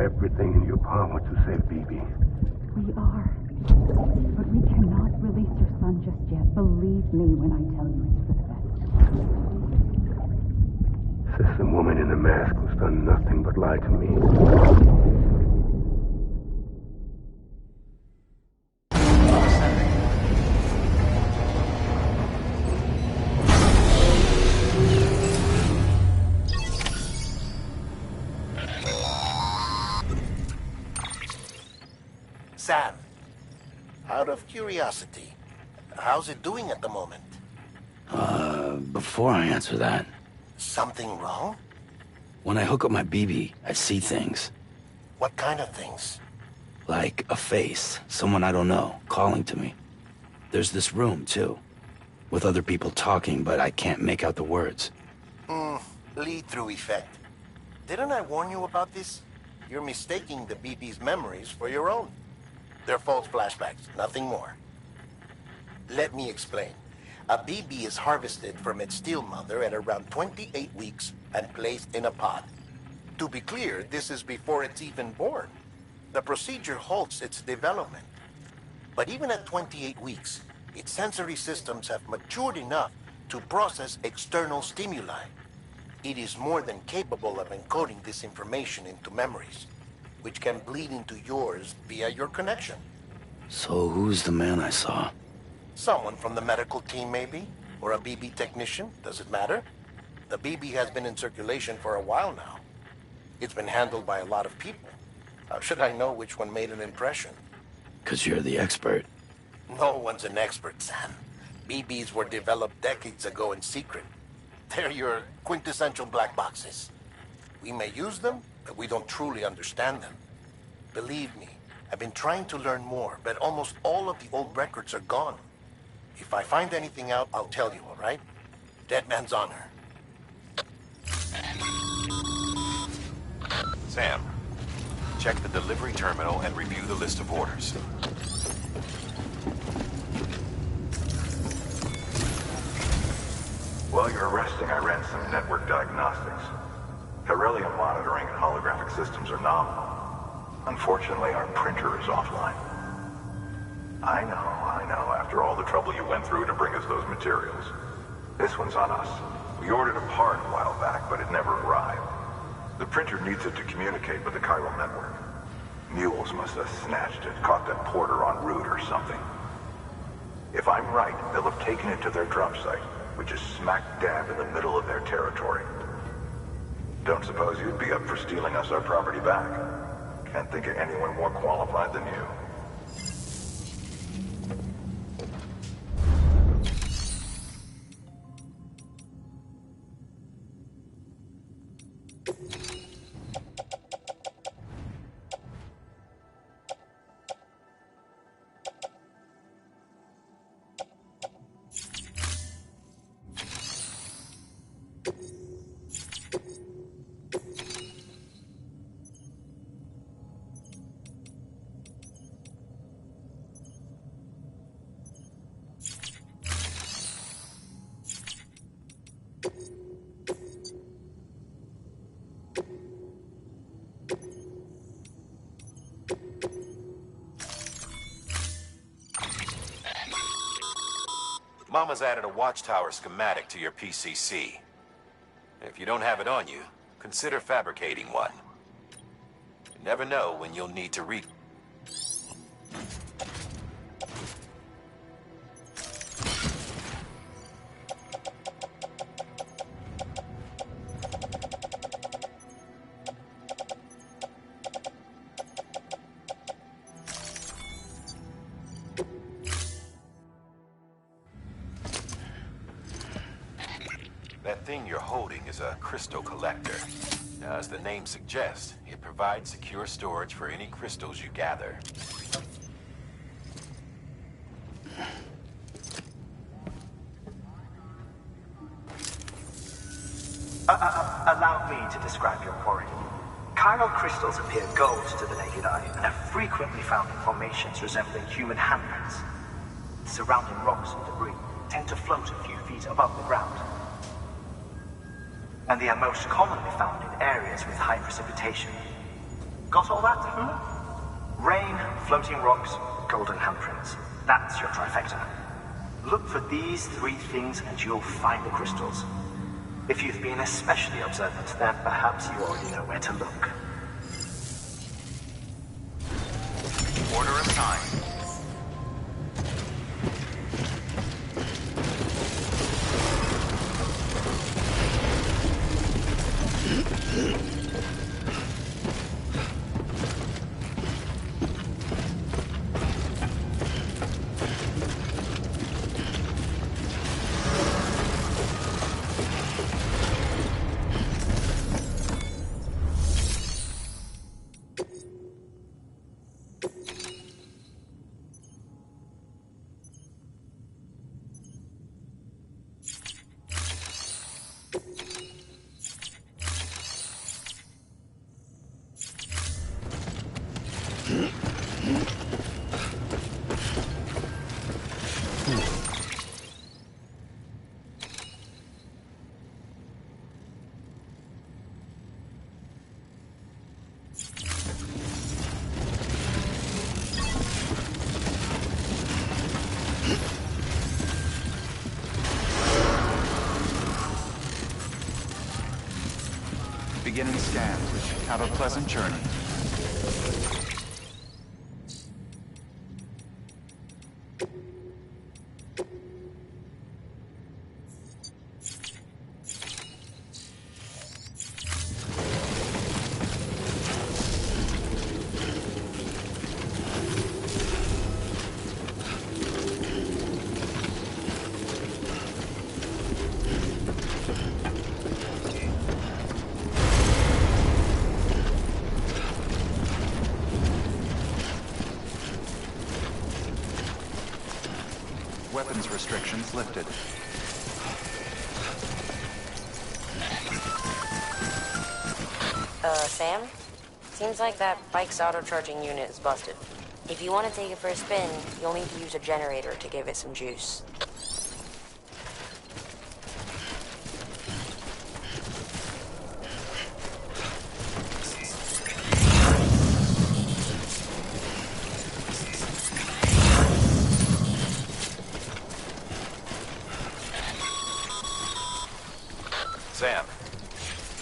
Everything in your power to save BB. We are. But we cannot release your son just yet. Believe me when I tell you it's for the best. System woman in the mask who's done nothing but lie to me. Sam, out of curiosity, how's it doing at the moment? Before I answer that... Something wrong? When I hook up my BB, I see things. What kind of things? Like a face, someone I don't know, calling to me. There's this room, too, with other people talking, but I can't make out the words. Lead-through effect. Didn't I warn you about this? You're mistaking the BB's memories for your own. They're false flashbacks, nothing more. Let me explain. A BB is harvested from its steel mother at around 28 weeks and placed in a pod. To be clear, this is before it's even born. The procedure halts its development. But even at 28 weeks, its sensory systems have matured enough to process external stimuli. It is more than capable of encoding this information into memories, which can bleed into yours via your connection. So who's the man I saw? Someone from the medical team, maybe? Or a BB technician? Does it matter? The BB has been in circulation for a while now. It's been handled by a lot of people. How should I know which one made an impression? 'Cause you're the expert. No one's an expert, Sam. BBs were developed decades ago in secret. They're your quintessential black boxes. We may use them, but we don't truly understand them. Believe me, I've been trying to learn more, but almost all of the old records are gone. If I find anything out, I'll tell you, all right? Dead man's honor. Sam, check the delivery terminal and review the list of orders. While you're resting, I ran some network diagnostics. Beryllium monitoring and holographic systems are nominal. Unfortunately, our printer is offline. I know. After all the trouble you went through to bring us those materials. This one's on us. We ordered a part a while back, but it never arrived. The printer needs it to communicate with the chiral network. Mules must have snatched it, caught that porter en route or something. If I'm right, they'll have taken it to their drop site, which is smack dab in the middle of their territory. Don't suppose you'd be up for stealing us our property back? Can't think of anyone more qualified than you. Mama's added a watchtower schematic to your PCC. If you don't have it on you, consider fabricating one. You never know when you'll need to read. That thing you're holding is a crystal collector. Now, as the name suggests, it provides secure storage for any crystals you gather. Allow me to describe your quarry. Chiral crystals appear gold to the naked eye and are frequently found in formations resembling human handprints. Surrounding rocks and debris tend to float a few feet above the ground. And they are most commonly found in areas with high precipitation. Got all that? Rain, floating rocks, golden handprints. That's your trifecta. Look for these three things and you'll find the crystals. If you've been especially observant, then perhaps you already know where to look. Order assigned. Beginning scan. Have a pleasant journey. Weapons restrictions lifted. Sam? Seems like that bike's auto-charging unit is busted. If you want to take it for a spin, you'll need to use a generator to give it some juice. Sam,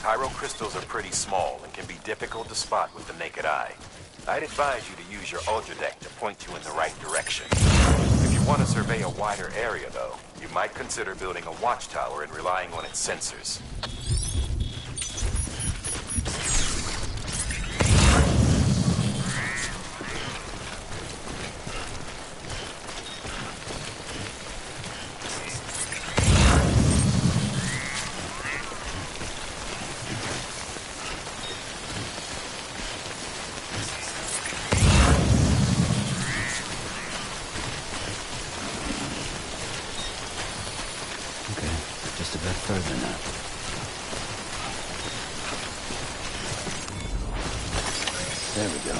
chiral crystals are pretty small and can be difficult to spot with the naked eye. I'd advise you to use your ultra deck to point you in the right direction. If you want to survey a wider area, though, you might consider building a watchtower and relying on its sensors. Just a bit further now. There we go.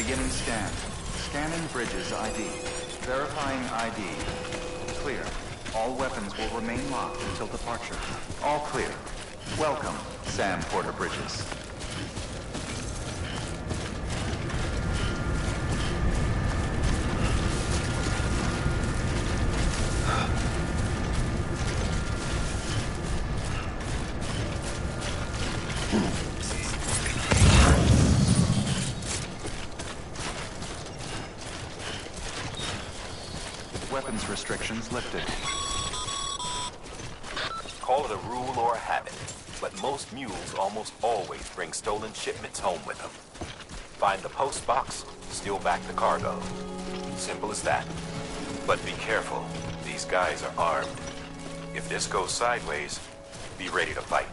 Beginning scan. Scanning Bridges ID. Verifying ID. Clear. All weapons will remain locked until departure. All clear. Welcome, Sam Porter Bridges. Weapons restrictions lifted. Call it a rule or a habit, but most mules almost always bring stolen shipments home with them. Find the post box, steal back the cargo. Simple as that. But be careful, these guys are armed. If this goes sideways, be ready to fight.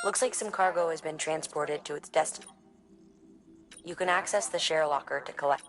Looks like some cargo has been transported to its destination. You can access the share locker to collect.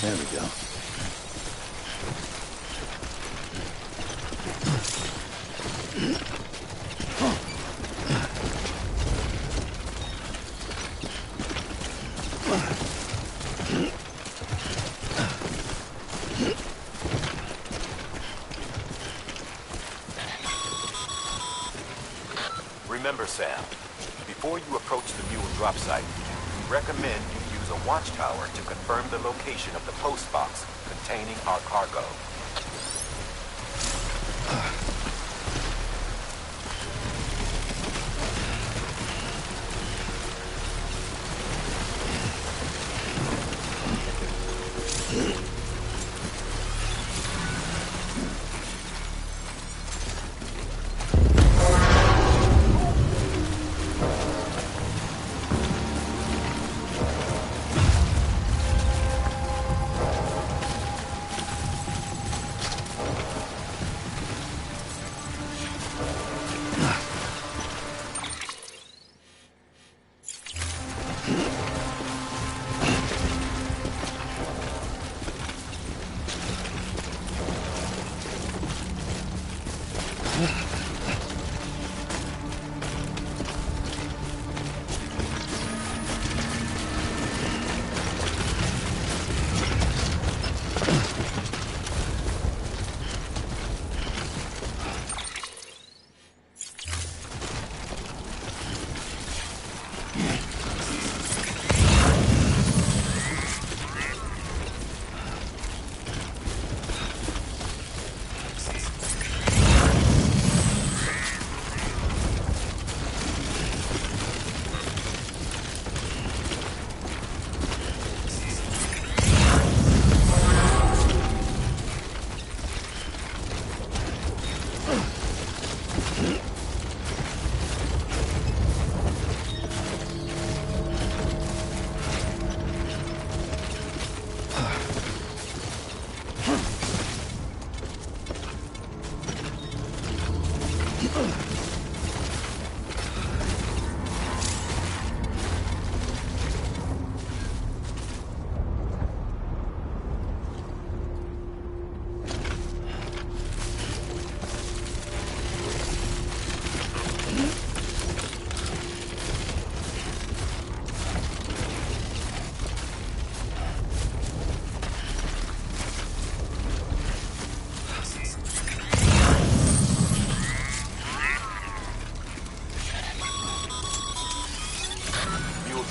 There we go. Remember, Sam, before you approach the mule drop site, we recommend you use a watchtower to confirm the location of the post box containing our cargo.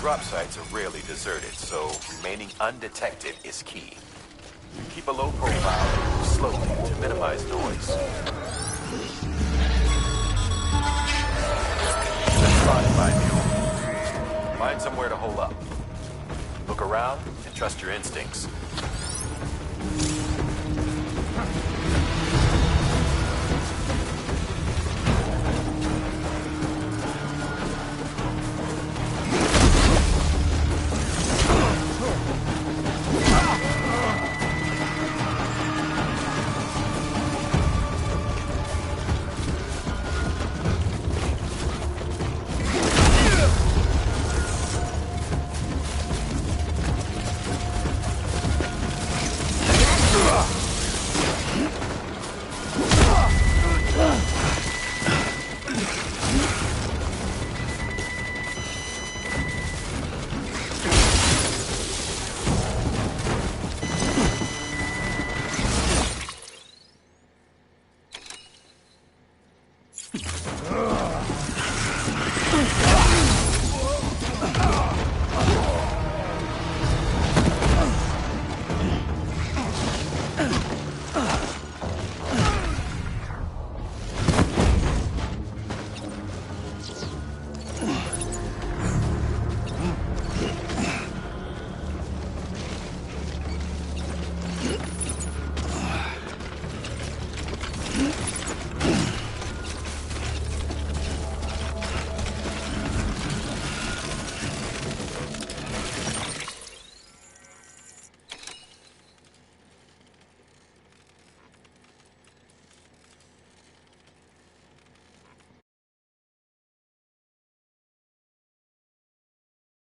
Drop sites are rarely deserted, so remaining undetected is key. Keep a low profile and move slowly to minimize noise. You've been spotted by Mule. Find somewhere to hole up. Look around and trust your instincts.